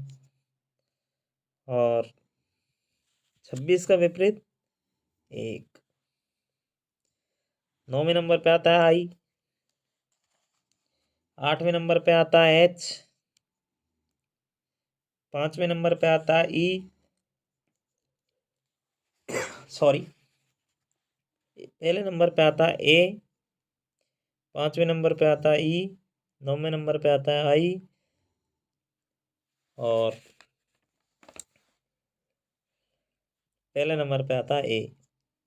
और 26 का विपरीत 1। 9वें नंबर पे आता है आई, 8वें नंबर पे आता है एच, 5वें नंबर पे आता है ई, सॉरी, पहले नंबर पे आता है ए, 5वें नंबर पे आता है ई, 9वें नंबर पे आता है आई और पहले नंबर पे आता है ए।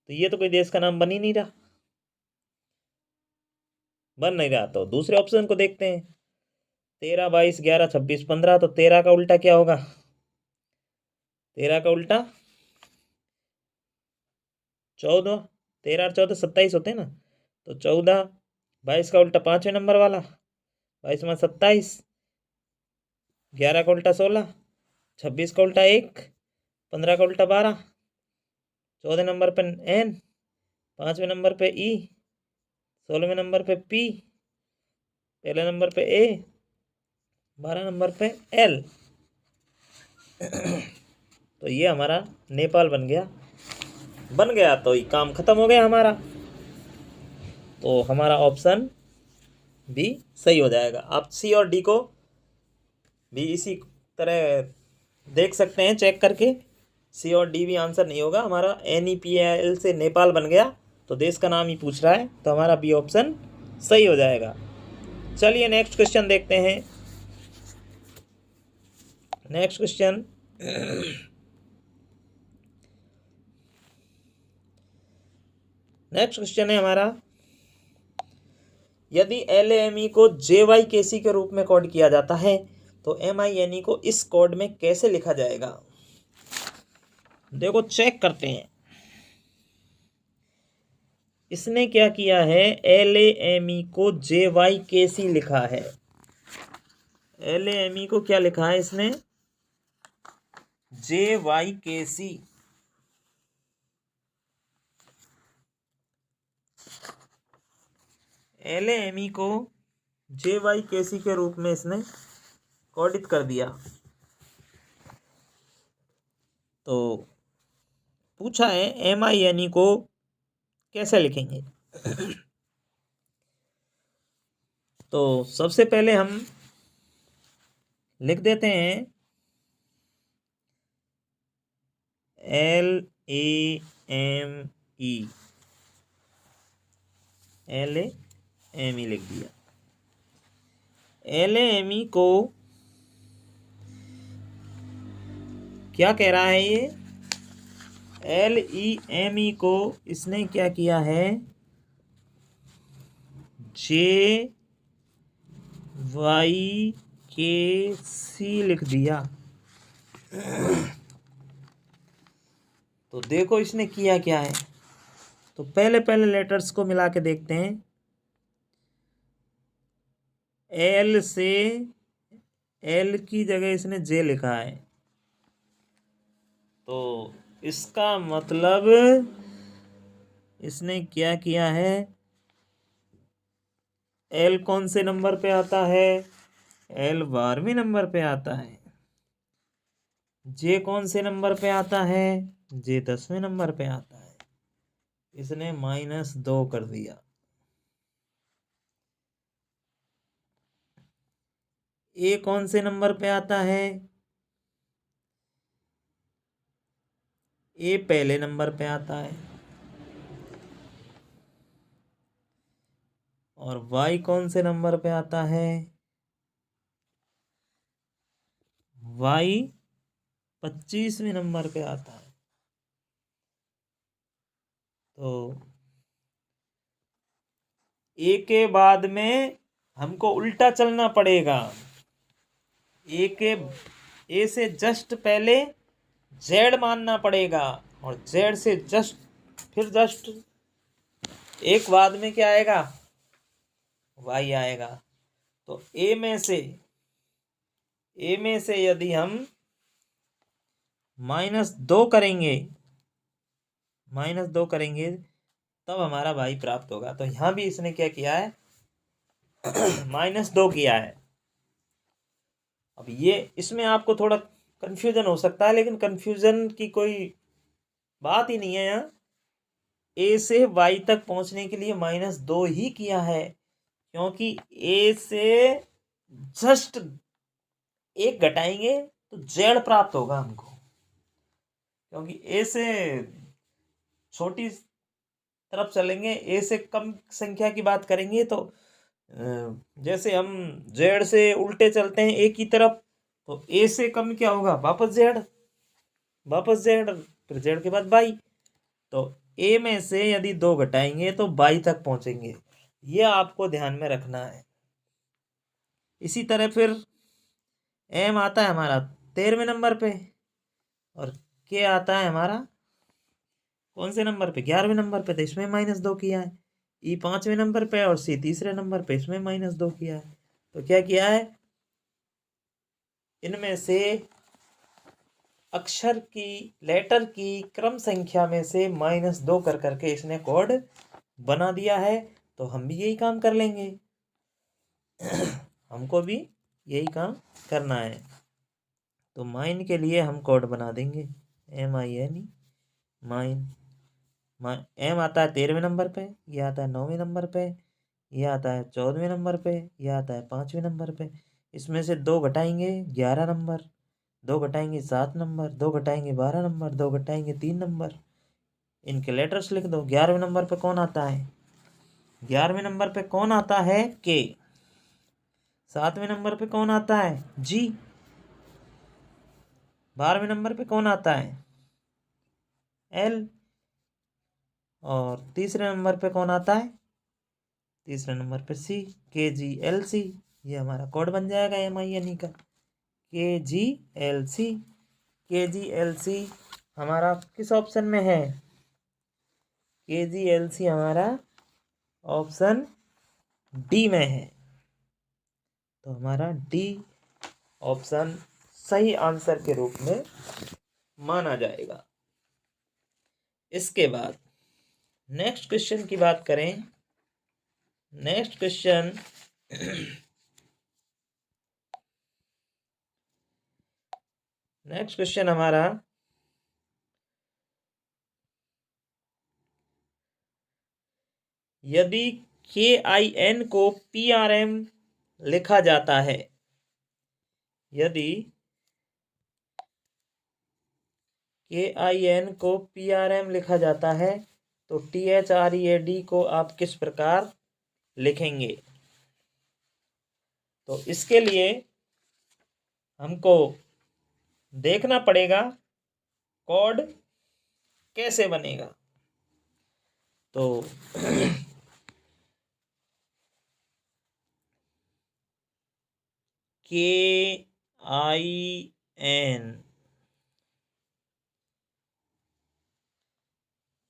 तो ये तो कोई देश का नाम बन ही नहीं रहा, बन नहीं रहा। तो दूसरे ऑप्शन को देखते हैं। 13, 22, 11, 26, 15। तो 13 का उल्टा क्या होगा? 13 का उल्टा 14। 13 और 14 27 होते हैं ना। तो 14। 22 का उल्टा 5वें नंबर वाला, 22 में 27। 11 का उल्टा 16। 26 का उल्टा 1। 15 का उल्टा 12। 14 नंबर पे एन, 5वें नंबर पे ई, 16वें नंबर पे पी, पहले नंबर पे ए, 12 नंबर पे एल। तो ये हमारा नेपाल बन गया। तो ये काम खत्म हो गया हमारा। तो हमारा ऑप्शन बी सही हो जाएगा। आप सी और डी को भी इसी तरह देख सकते हैं चेक करके। सी और डी भी आंसर नहीं होगा हमारा। NEPAL से नेपाल बन गया, तो देश का नाम ही पूछ रहा है, तो हमारा बी ऑप्शन सही हो जाएगा। चलिए नेक्स्ट क्वेश्चन देखते हैं। नेक्स्ट क्वेश्चन नेक्स्ट क्वेश्चन है हमारा, यदि LAME को JYKC के रूप में कोड किया जाता है तो MINE को इस कोड में कैसे लिखा जाएगा। देखो चेक करते हैं, इसने क्या किया है, LAME को JYKC लिखा है। LAME को क्या लिखा है इसने, JYKC। LAME को JYKC के रूप में इसने कोडित कर दिया। तो पूछा है MINE को कैसे लिखेंगे। तो सबसे पहले हम लिख देते हैं LAME लिख दिया। LAME को क्या कह रहा है ये, LEME को इसने क्या किया है, JYKC लिख दिया। तो देखो इसने किया क्या है, तो पहले लेटर्स को मिला के देखते हैं। L से L की जगह इसने J लिखा है, तो इसका मतलब इसने क्या किया है, L कौन से नंबर पे आता है, L 12वें नंबर पे आता है। J कौन से नंबर पे आता है, J 10वें नंबर पे आता है। इसने -2 कर दिया। A कौन से नंबर पे आता है, A पहले नंबर पे आता है। और Y कौन से नंबर पे आता है, Y 25वें नंबर पे आता है। तो A के बाद में हमको उल्टा चलना पड़ेगा। A से जस्ट पहले Z मानना पड़ेगा, और Z से जस्ट एक बाद में क्या आएगा, Y आएगा। तो A में से यदि हम -2 करेंगे तब हमारा Y प्राप्त होगा। तो यहाँ भी इसने क्या किया है, -2 किया है। अब ये इसमें आपको थोड़ा कंफ्यूजन हो सकता है, लेकिन कंफ्यूजन की कोई बात ही नहीं है। यहाँ A से Y तक पहुंचने के लिए -2 ही किया है, क्योंकि A से जस्ट एक घटाएंगे तो Z प्राप्त होगा हमको, क्योंकि A से छोटी तरफ चलेंगे, A से कम संख्या की बात करेंगे तो जैसे हम Z से उल्टे चलते हैं A की तरफ, तो A से कम क्या होगा, वापस Z, फिर Z के बाद Y। तो A में से यदि 2 घटाएंगे तो Y तक पहुंचेंगे, ये आपको ध्यान में रखना है। इसी तरह फिर M आता है हमारा 13वें नंबर पे, और K आता है हमारा कौन से नंबर पे, 11वें नंबर पे, तो इसमें -2 किया है। E 5वें नंबर पे और C 3रे नंबर पे, इसमें -2 किया है। तो क्या किया है, इनमें से अक्षर की, लेटर की क्रम संख्या में से -2 कर करके इसने कोड बना दिया है। तो हम भी यही काम कर लेंगे, हमको भी यही काम करना है। तो माइन के लिए हम कोड बना देंगे, MINE माइन। M आता है 13वें नंबर पे, ये आता है 9वें नंबर पे, ये आता है 14वें नंबर पे, ये आता है 5वें नंबर पे। इसमें से 2 घटाएंगे 11 नंबर, 2 घटाएंगे 7 नंबर, 2 घटाएंगे 12 नंबर, 2 घटाएंगे 3 नंबर। इनके लेटर्स लिख दो। 11वें नंबर पे कौन आता है, 11वें नंबर पे कौन आता है, K। 7वें नंबर पे कौन आता है, G। 12वें नंबर पे कौन आता है, L। और तीसरे नंबर पे कौन आता है? तीसरे नंबर पे सी, KGLC। ये हमारा कोड बन जाएगा MINE का, KGLC। KGLC हमारा किस ऑप्शन में है? KGLC हमारा ऑप्शन डी में है। तो हमारा डी ऑप्शन सही आंसर के रूप में माना जाएगा। इसके बाद नेक्स्ट क्वेश्चन की बात करें। नेक्स्ट क्वेश्चन हमारा यदि KIN को PRM लिखा जाता है, यदि KIN को PRM लिखा जाता है तो THREAD को आप किस प्रकार लिखेंगे? तो इसके लिए हमको देखना पड़ेगा कोड कैसे बनेगा। तो KIN,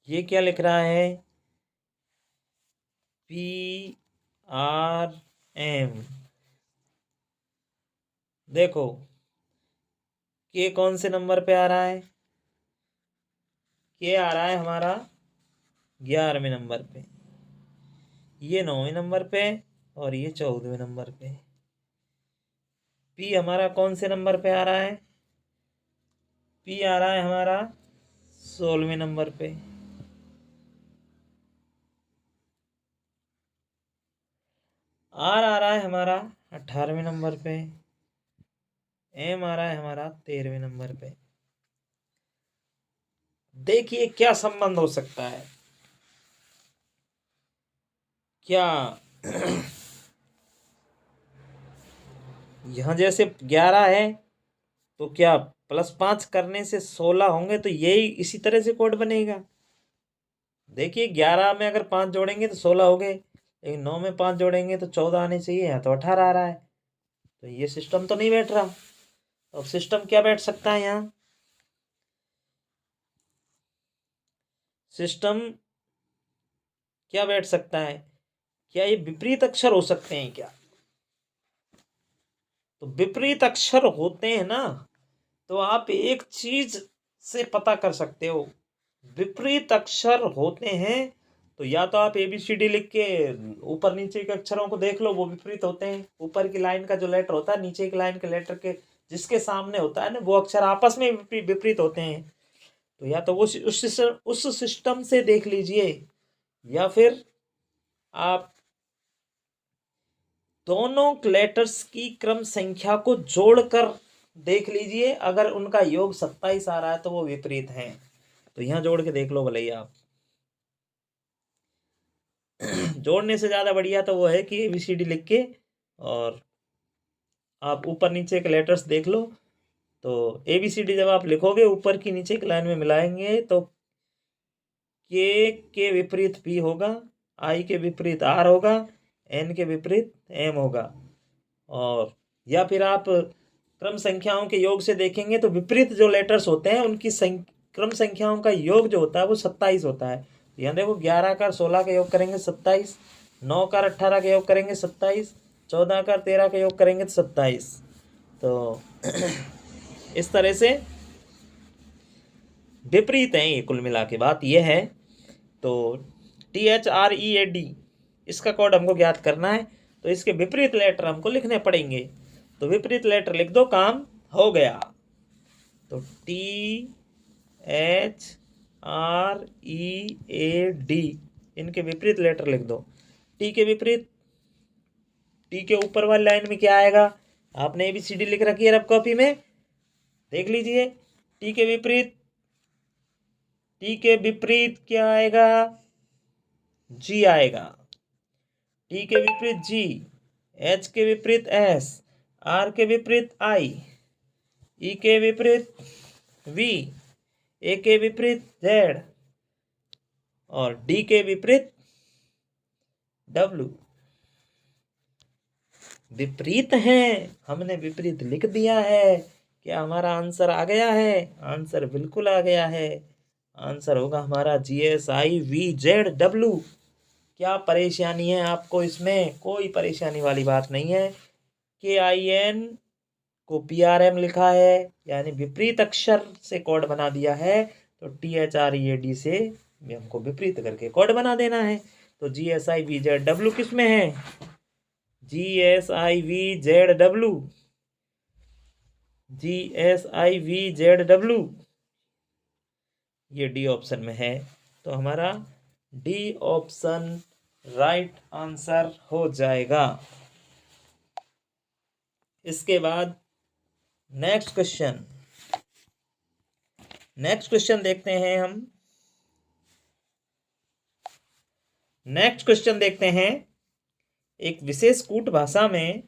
ये क्या लिख रहा है? PRM। देखो के कौन से नंबर पे आ रहा है? के आ रहा है हमारा 11वें नंबर पे, ये 9वें नंबर पे और ये 14वें नंबर पे। पी हमारा कौन से नंबर पे आ रहा है? पी आ रहा है हमारा 16वें नंबर पे। आर आ रहा है हमारा 18वें नंबर पे। एम आ रहा है हमारा 13वें नंबर पे। देखिए क्या संबंध हो सकता है। क्या यहां जैसे 11 है तो क्या +5 करने से 16 होंगे, तो यही इसी तरह से कोड बनेगा। देखिए 11 में अगर 5 जोड़ेंगे तो 16 हो गए, लेकिन 9 में 5 जोड़ेंगे तो 14 आने चाहिए, यहाँ तो 18 आ रहा है। तो ये सिस्टम तो नहीं बैठ रहा। तो अब सिस्टम क्या बैठ सकता है यहाँ? सिस्टम क्या बैठ सकता है? क्या ये विपरीत अक्षर हो सकते हैं क्या? तो विपरीत अक्षर होते हैं ना, तो आप एक चीज से पता कर सकते हो, विपरीत अक्षर होते हैं तो या तो आप ABCD लिख के ऊपर नीचे के अक्षरों को देख लो, वो विपरीत होते हैं। ऊपर की लाइन का जो लेटर होता है, नीचे की लाइन के लेटर के जिसके सामने होता है ना, वो अक्षर आपस में विपरीत होते हैं। तो या तो वो उस सिस्टम से देख लीजिए, या फिर आप दोनों लेटर्स की क्रम संख्या को जोड़कर देख लीजिए। अगर उनका योग 27 आ रहा है तो वो विपरीत हैं। तो यहाँ जोड़ के देख लो भले आप। जोड़ने से ज़्यादा बढ़िया तो वो है कि ABCD लिख के और आप ऊपर नीचे के लेटर्स देख लो। तो ABCD जब आप लिखोगे ऊपर की नीचे की लाइन में मिलाएंगे तो के विपरीत P होगा, I के विपरीत R होगा, N के विपरीत M होगा। और या फिर आप क्रम संख्याओं के योग से देखेंगे तो विपरीत जो लेटर्स होते हैं उनकी क्रम संख्याओं का योग जो होता है वो 27 होता है। यहाँ देखो 11 का 16 का योग करेंगे 27, 9 का 18 का योग करेंगे 27, 14 का 13 का योग करेंगे तो 27। तो इस तरह से विपरीत हैं ये, कुल मिला के बात ये है। तो THREAD इसका कोड हमको ज्ञात करना है, तो इसके विपरीत लेटर हमको लिखने पड़ेंगे। तो विपरीत लेटर लिख दो, काम हो गया। तो THREAD इनके विपरीत लेटर लिख दो। टी के विपरीत, टी के ऊपर वाली लाइन में क्या आएगा? आपने ABCD लिख रखी है रफ कॉपी में, देख लीजिए। टी के विपरीत क्या आएगा? G आएगा। टी के विपरीत G, H के विपरीत S, R के विपरीत I, E के विपरीत V, A के विपरीत Z, और डी के विपरीत डब्लू। विपरीत है, हमने विपरीत लिख दिया है। क्या हमारा आंसर आ गया है? आंसर बिल्कुल आ गया है। आंसर होगा हमारा GSIVZW। क्या परेशानी है आपको इसमें? कोई परेशानी वाली बात नहीं है। KIN को PRM लिखा है, यानी विपरीत अक्षर से कोड बना दिया है, तो THREAD से हमको विपरीत करके कोड बना देना है। तो GSIVZW किस में है? GSIVZW, GSIVZW ये डी ऑप्शन में है। तो हमारा डी ऑप्शन राइट आंसर हो जाएगा। इसके बाद नेक्स्ट क्वेश्चन देखते हैं हम। नेक्स्ट क्वेश्चन देखते हैं। एक विशेष कूट भाषा में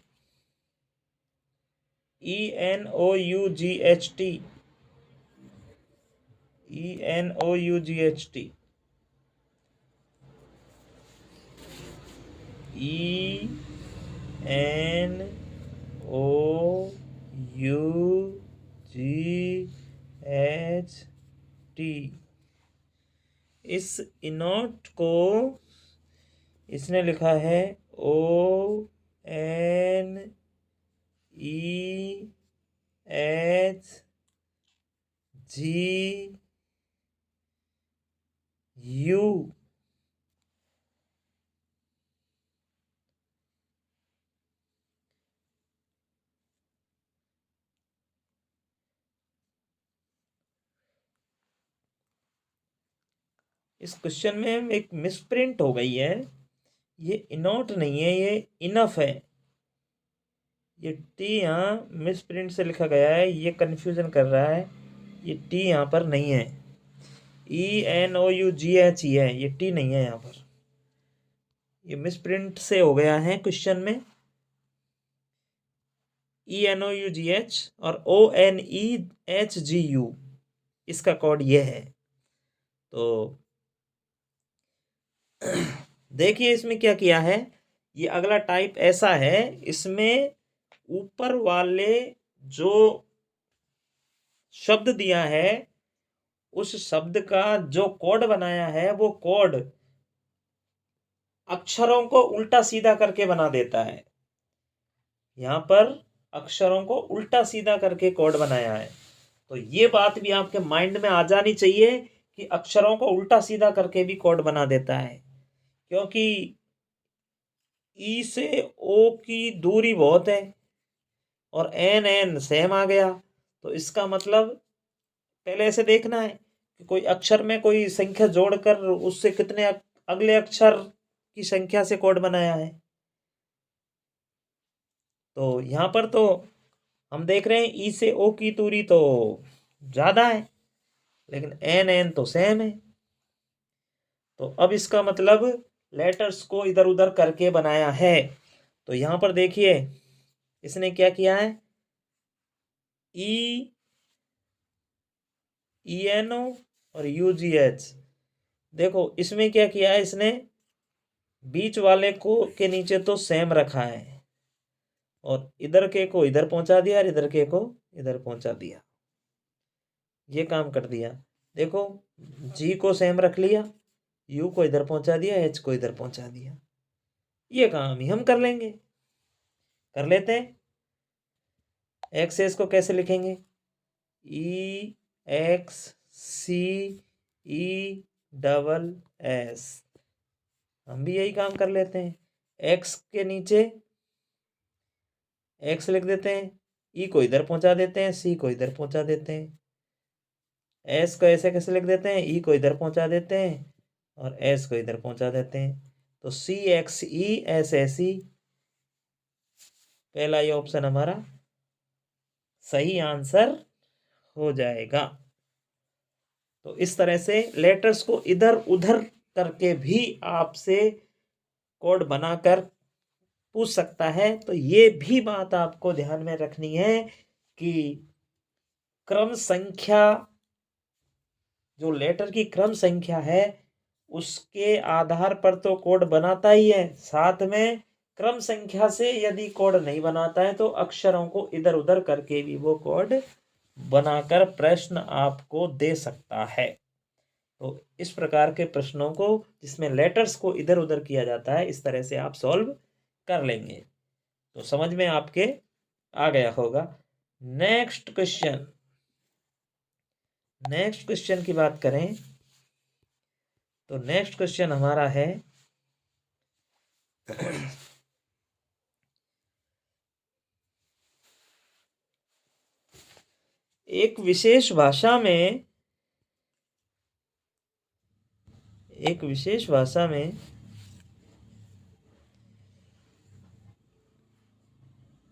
ENOUGHT ENOUGHT इस इनोट को इसने लिखा है ONEHGU। इस क्वेश्चन में एक मिसप्रिंट हो गई है। ये इनोट नहीं है, ये इनफ है। ये टी यहाँ मिसप्रिंट से लिखा गया है, ये कन्फ्यूजन कर रहा है। ये टी यहाँ पर नहीं है, ENOUGH ही है, ये टी नहीं है यहाँ पर। ये मिसप्रिंट से हो गया है क्वेश्चन में। ENOUGH और ONEHGU इसका कोड ये है। तो देखिए इसमें क्या किया है। ये अगला टाइप ऐसा है, इसमें ऊपर वाले जो शब्द दिया है उस शब्द का जो कोड बनाया है वो कोड अक्षरों को उल्टा सीधा करके बना देता है। यहाँ पर अक्षरों को उल्टा सीधा करके कोड बनाया है। तो ये बात भी आपके माइंड में आ जानी चाहिए कि अक्षरों को उल्टा सीधा करके भी कोड बना देता है। क्योंकि ई से ओ की दूरी बहुत है और एन सेम आ गया, तो इसका मतलब पहले ऐसे देखना है कि कोई अक्षर में कोई संख्या जोड़कर उससे कितने अगले अक्षर की संख्या से कोड बनाया है। तो यहाँ पर तो हम देख रहे हैं ई से ओ की दूरी तो ज़्यादा है, लेकिन एन तो सेम है। तो अब इसका मतलब लेटर्स को इधर उधर करके बनाया है। तो यहाँ पर देखिए इसने क्या किया है, ENO और UGH। देखो इसमें क्या किया है, इसने बीच वाले को के नीचे तो सेम रखा है और इधर के को इधर पहुंचा दिया और इधर के को इधर पहुंचा दिया। ये काम कर दिया। देखो G को सेम रख लिया, U को इधर पहुंचा दिया, H को इधर पहुंचा दिया। ये काम ही हम कर लेंगे, कर लेते हैं। एक्सेस को कैसे लिखेंगे, EXCESS। हम भी यही काम कर लेते हैं। एक्स के नीचे एक्स लिख देते हैं, ई को इधर पहुंचा देते हैं, सी को इधर पहुंचा देते हैं। एस को ऐसे कैसे लिख देते हैं, ई को इधर पहुंचा देते हैं और एस को इधर पहुंचा देते हैं। तो CXESSE पहला ये ऑप्शन हमारा सही आंसर हो जाएगा। तो इस तरह से लेटर्स को इधर उधर करके भी आपसे कोड बनाकर पूछ सकता है। तो ये भी बात आपको ध्यान में रखनी है कि क्रम संख्या, जो लेटर की क्रम संख्या है उसके आधार पर तो कोड बनाता ही है, साथ में क्रम संख्या से यदि कोड नहीं बनाता है तो अक्षरों को इधर उधर करके भी वो कोड बनाकर प्रश्न आपको दे सकता है। तो इस प्रकार के प्रश्नों को जिसमें लेटर्स को इधर उधर किया जाता है, इस तरह से आप सॉल्व कर लेंगे। तो समझ में आपके आ गया होगा। नेक्स्ट क्वेश्चन की बात करें तो नेक्स्ट क्वेश्चन हमारा है एक विशेष भाषा में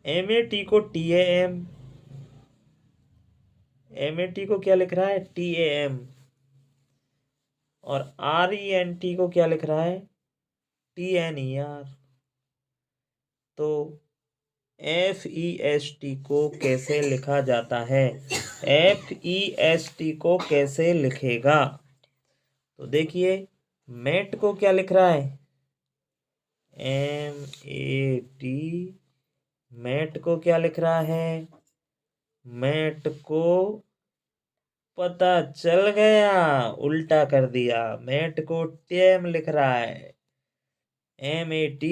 MAT को TAM, MAT को क्या लिख रहा है TAM, और RENT को क्या लिख रहा है TNER। तो FEST को कैसे लिखा जाता है, FEST को कैसे लिखेगा? तो देखिए मैट को क्या लिख रहा है MAT, मैट को क्या लिख रहा है, मैट को पता चल गया, उल्टा कर दिया, मैट को टेम लिख रहा है, MAT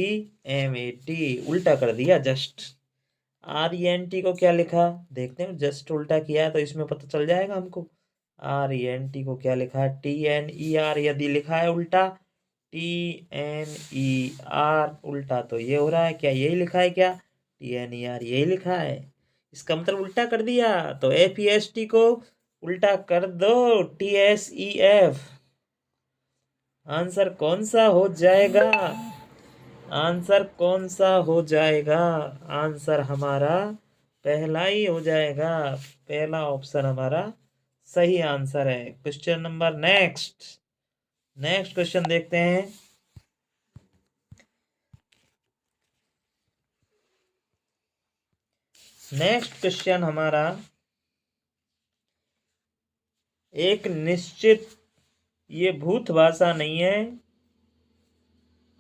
उल्टा कर दिया जस्ट। RENT को क्या लिखा, देखते हैं, जस्ट उल्टा किया है तो इसमें पता चल जाएगा हमको। RENT को क्या लिखा है TNER, यदि लिखा है उल्टा TNER उल्टा तो ये हो रहा है, क्या यही लिखा है क्या TNER यही लिखा है, इसका मतलब उल्टा कर दिया। तो FEST को उल्टा कर दो TSEF। आंसर कौन सा हो जाएगा, आंसर कौन सा हो जाएगा? आंसर हमारा पहला ही हो जाएगा, पहला ऑप्शन हमारा सही आंसर है। क्वेश्चन नंबर नेक्स्ट क्वेश्चन देखते हैं। नेक्स्ट क्वेश्चन हमारा एक निश्चित, ये भूत भाषा नहीं है,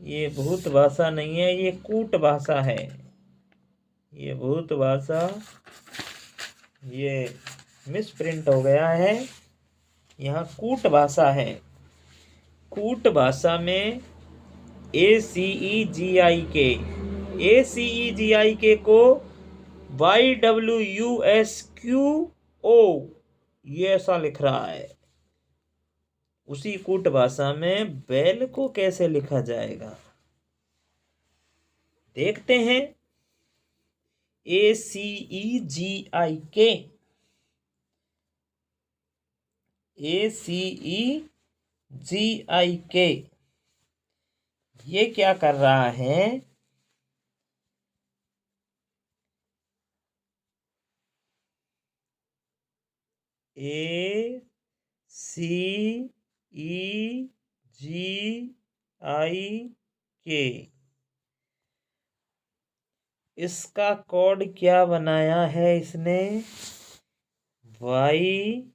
ये भूत भाषा नहीं है, ये कूट भाषा है। ये भूत भाषा, ये मिसप्रिंट हो गया है, यहाँ कूट भाषा है। कूट भाषा में ACEGIK को YWUSQO ये ऐसा लिख रहा है। उसी कूट भाषा में बैल को कैसे लिखा जाएगा, देखते हैं। ACEGIK ये क्या कर रहा है, ACEGIK इसका कोड क्या बनाया है इसने, YWUSQO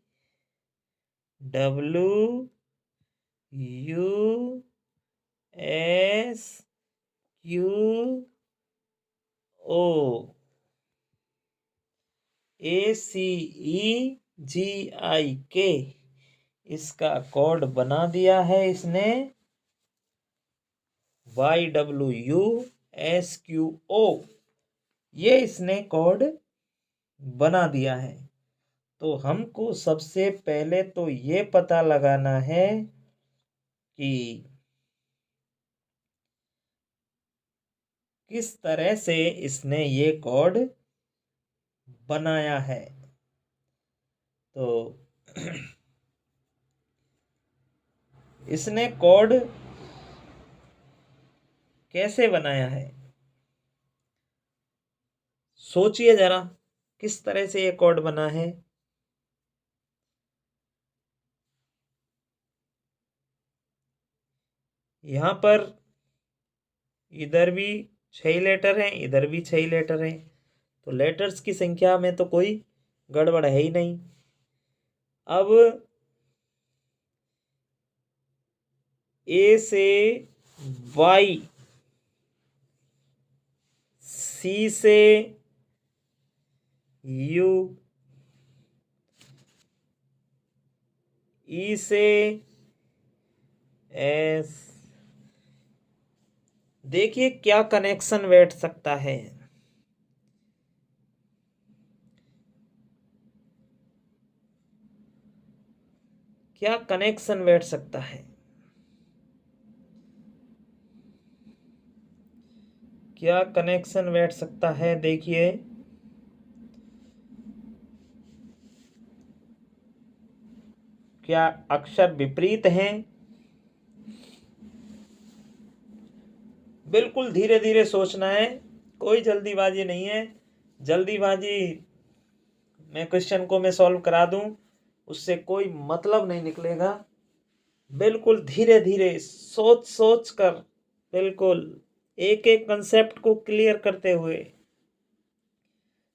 ACEGIK इसका कोड बना दिया है इसने, YWUSQO ये इसने कोड बना दिया है। तो हमको सबसे पहले तो ये पता लगाना है कि किस तरह से इसने ये कोड बनाया है। तो इसने कोड कैसे बनाया है, सोचिए जरा, किस तरह से ये कोड बना है। यहाँ पर इधर भी 6 लेटर हैं, इधर भी 6 लेटर हैं, तो लेटर्स की संख्या में तो कोई गड़बड़ है ही नहीं। अब ए से वाई, सी से यू, ई से एस। देखिए क्या कनेक्शन बैठ सकता है। क्या कनेक्शन बैठ सकता है, क्या कनेक्शन बैठ सकता है। देखिए क्या अक्षर विपरीत हैं। बिल्कुल धीरे धीरे सोचना है, कोई जल्दीबाजी नहीं है। जल्दीबाजी मैं क्वेश्चन को मैं सॉल्व करा दूं, उससे कोई मतलब नहीं निकलेगा। बिल्कुल धीरे धीरे सोच सोच कर, बिल्कुल एक एक कंसेप्ट को क्लियर करते हुए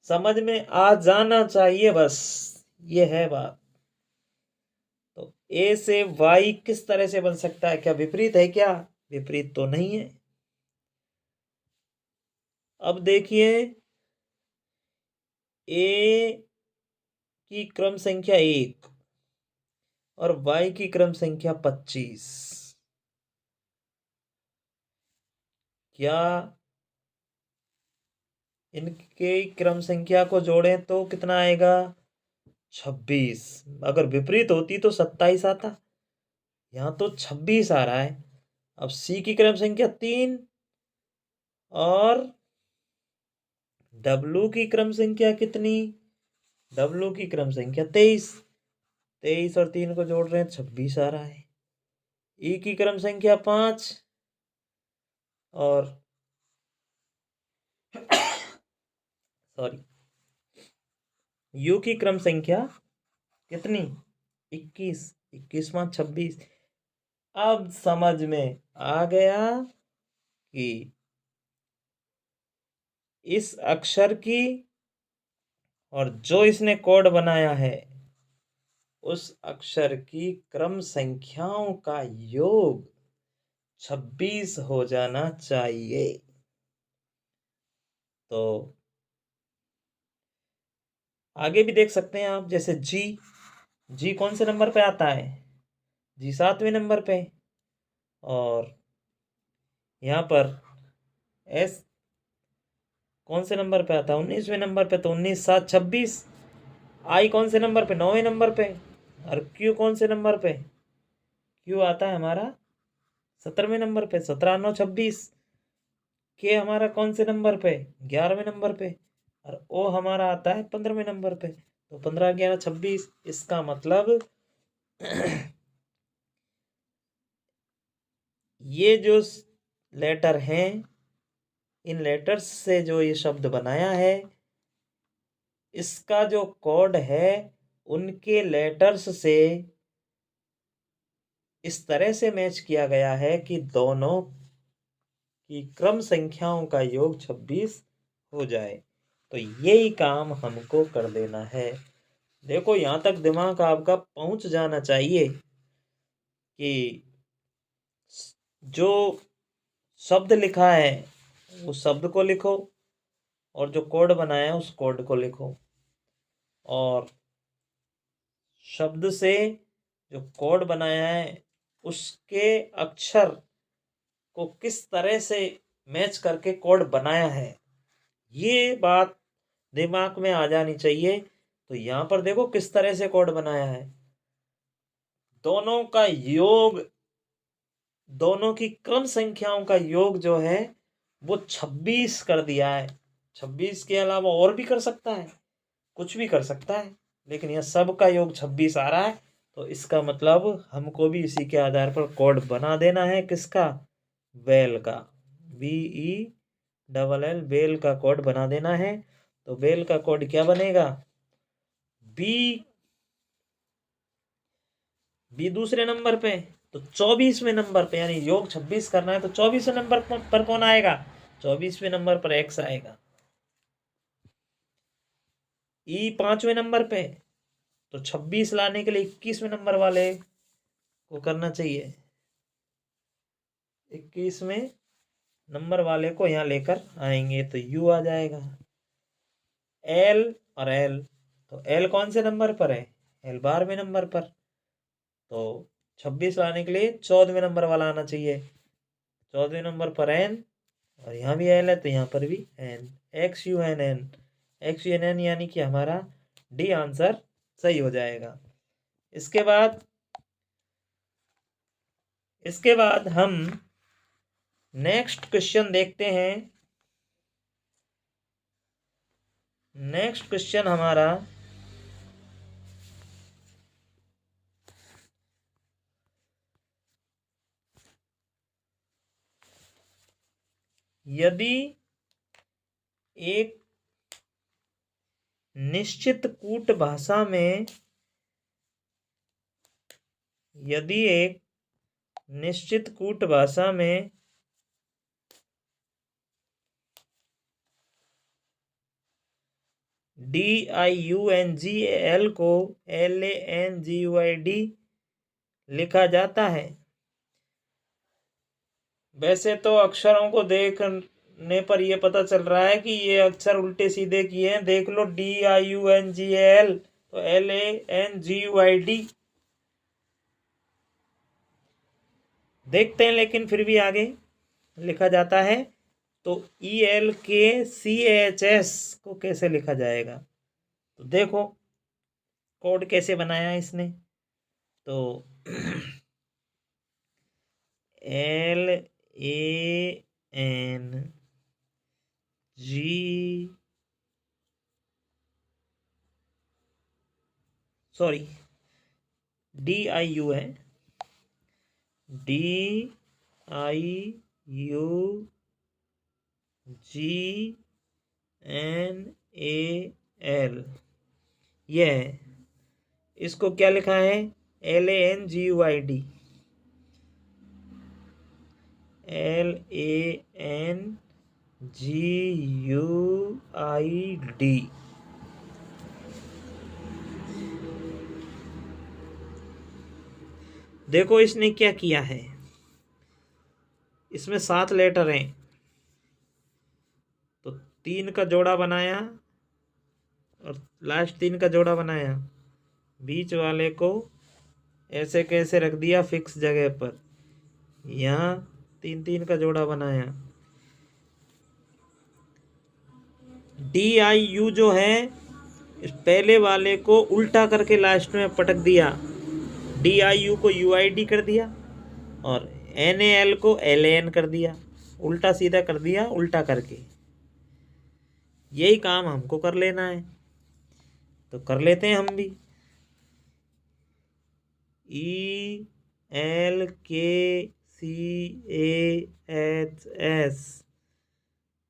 समझ में आ जाना चाहिए, बस ये है बात। तो ए से वाई किस तरह से बन सकता है, क्या विपरीत है क्या? विपरीत तो नहीं है। अब देखिए ए की क्रम संख्या 1 और वाई की क्रम संख्या 25, क्या इनके क्रम संख्या को जोड़ें तो कितना आएगा? 26। अगर विपरीत होती तो 27 आता, यहाँ तो 26 आ रहा है। अब सी की क्रम संख्या 3 और डब्लू की क्रम संख्या कितनी? डब्लू की क्रम संख्या 23। 23 और 3 को जोड़ रहे हैं, 26 आ रहा है। ई की क्रम संख्या 5 और सॉरी यू की क्रम संख्या कितनी? 21। 21वां 26। अब समझ में आ गया कि इस अक्षर की और जो इसने कोड बनाया है उस अक्षर की क्रम संख्याओं का योग 26 हो जाना चाहिए। तो आगे भी देख सकते हैं आप, जैसे जी कौन से नंबर पे आता है? जी 7वें नंबर पे। और यहाँ पर एस कौन से नंबर पे आता है? 19वें नंबर पे। तो 19 7 26। आई कौन से नंबर पे? 9वें नंबर पे। और क्यू कौन से नंबर पे? क्यू आता है हमारा 17वें नंबर पे। 17 9 26। के हमारा कौन से नंबर पे? 11वें नंबर पे। और ओ हमारा आता है 15वें नंबर पे। तो 15 11 26। इसका मतलब ये जो लेटर हैं, इन लेटर्स से जो ये शब्द बनाया है, इसका जो कोड है उनके लेटर्स से इस तरह से मैच किया गया है कि दोनों की क्रम संख्याओं का योग 26 हो जाए। तो यही काम हमको कर देना है। देखो यहाँ तक दिमाग आपका पहुंच जाना चाहिए कि जो शब्द लिखा है उस शब्द को लिखो और जो कोड बनाया है उस कोड को लिखो, और शब्द से जो कोड बनाया है उसके अक्षर को किस तरह से मैच करके कोड बनाया है, ये बात दिमाग में आ जानी चाहिए। तो यहाँ पर देखो किस तरह से कोड बनाया है। दोनों का योग, दोनों की क्रम संख्याओं का योग जो है वो 26 कर दिया है। 26 के अलावा और भी कर सकता है, कुछ भी कर सकता है, लेकिन यह सब का योग 26 आ रहा है। तो इसका मतलब हमको भी इसी के आधार पर कोड बना देना है। किसका? वेल का। BELL बेल का कोड बना देना है। तो बेल का कोड क्या बनेगा? बी दूसरे नंबर पे, तो 24वें नंबर पे, यानी योग 26 करना है तो 24वें नंबर पर कौन आएगा? 24वें नंबर पर एक्स आएगा। ई 5वें नंबर पे, तो 26 लाने के लिए 21वें नंबर वाले को करना चाहिए। 21 में नंबर वाले को यहाँ लेकर आएंगे तो u आ जाएगा। l और l, तो l कौन से नंबर पर है? l 12वें नंबर पर। तो 26 लाने के लिए 14वें नंबर वाला आना चाहिए। 14वें नंबर पर n और यहाँ भी l है तो यहाँ पर भी n, x u n n, x u n n यानी कि हमारा डी आंसर सही हो जाएगा। इसके बाद हम नेक्स्ट क्वेश्चन देखते हैं। नेक्स्ट क्वेश्चन हमारा यदि एक निश्चित कूट भाषा में DIUNGAL को LANGUID लिखा जाता है। वैसे तो अक्षरों को देखने पर यह पता चल रहा है कि ये अक्षर उल्टे सीधे किए हैं। देख लो, DIUNGAL तो LANGUID देखते हैं, लेकिन फिर भी आगे लिखा जाता है। तो ELKCHS को कैसे लिखा जाएगा? तो देखो कोड कैसे बनाया है इसने। तो DIU है, DIUGNAL, ये है। इसको क्या लिखा है? LANGUID, LANGUID। देखो इसने क्या किया है, इसमें 7 लेटर हैं तो 3 का जोड़ा बनाया और लास्ट 3 का जोड़ा बनाया। बीच वाले को ऐसे कैसे रख दिया फिक्स जगह पर, यहाँ 3 का जोड़ा बनाया। DIU जो है इस पहले वाले को उल्टा करके लास्ट में पटक दिया, DIU को UID कर दिया और NAL को LAN कर दिया, उल्टा सीधा कर दिया, उल्टा करके। यही काम हमको कर लेना है तो कर लेते हैं हम भी। ELKCHS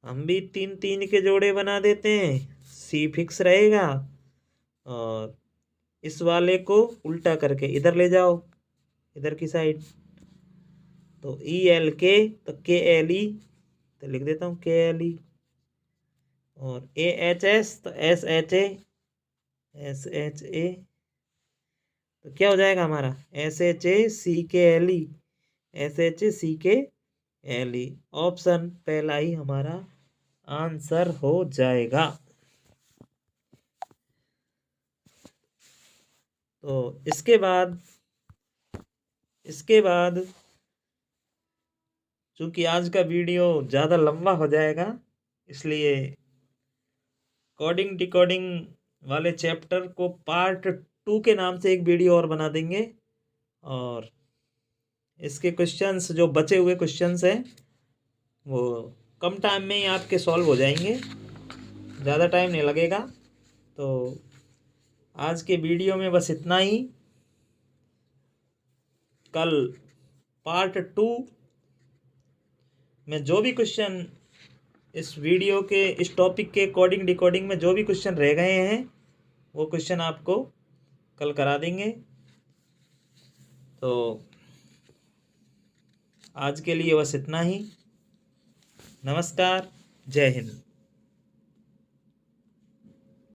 हम भी 3 के जोड़े बना देते हैं, C फिक्स रहेगा और इस वाले को उल्टा करके इधर ले जाओ, इधर की साइड। तो ELK तो KLE तो लिख देता हूँ KLE और AHS तो SHA तो क्या हो जाएगा हमारा SHACKLE SHACKLE। ऑप्शन पहला ही हमारा आंसर हो जाएगा। तो इसके बाद चूंकि आज का वीडियो ज़्यादा लंबा हो जाएगा, इसलिए कोडिंग डिकोडिंग वाले चैप्टर को पार्ट 2 के नाम से एक वीडियो और बना देंगे और इसके क्वेश्चंस जो बचे हुए क्वेश्चंस हैं वो कम टाइम में ही आपके सॉल्व हो जाएंगे, ज़्यादा टाइम नहीं लगेगा। तो आज के वीडियो में बस इतना ही। कल पार्ट 2 में जो भी क्वेश्चन इस वीडियो के इस टॉपिक के कोडिंग डिकोडिंग में जो भी क्वेश्चन रह गए हैं वो क्वेश्चन आपको कल करा देंगे। तो आज के लिए बस इतना ही। नमस्कार, जय हिंद।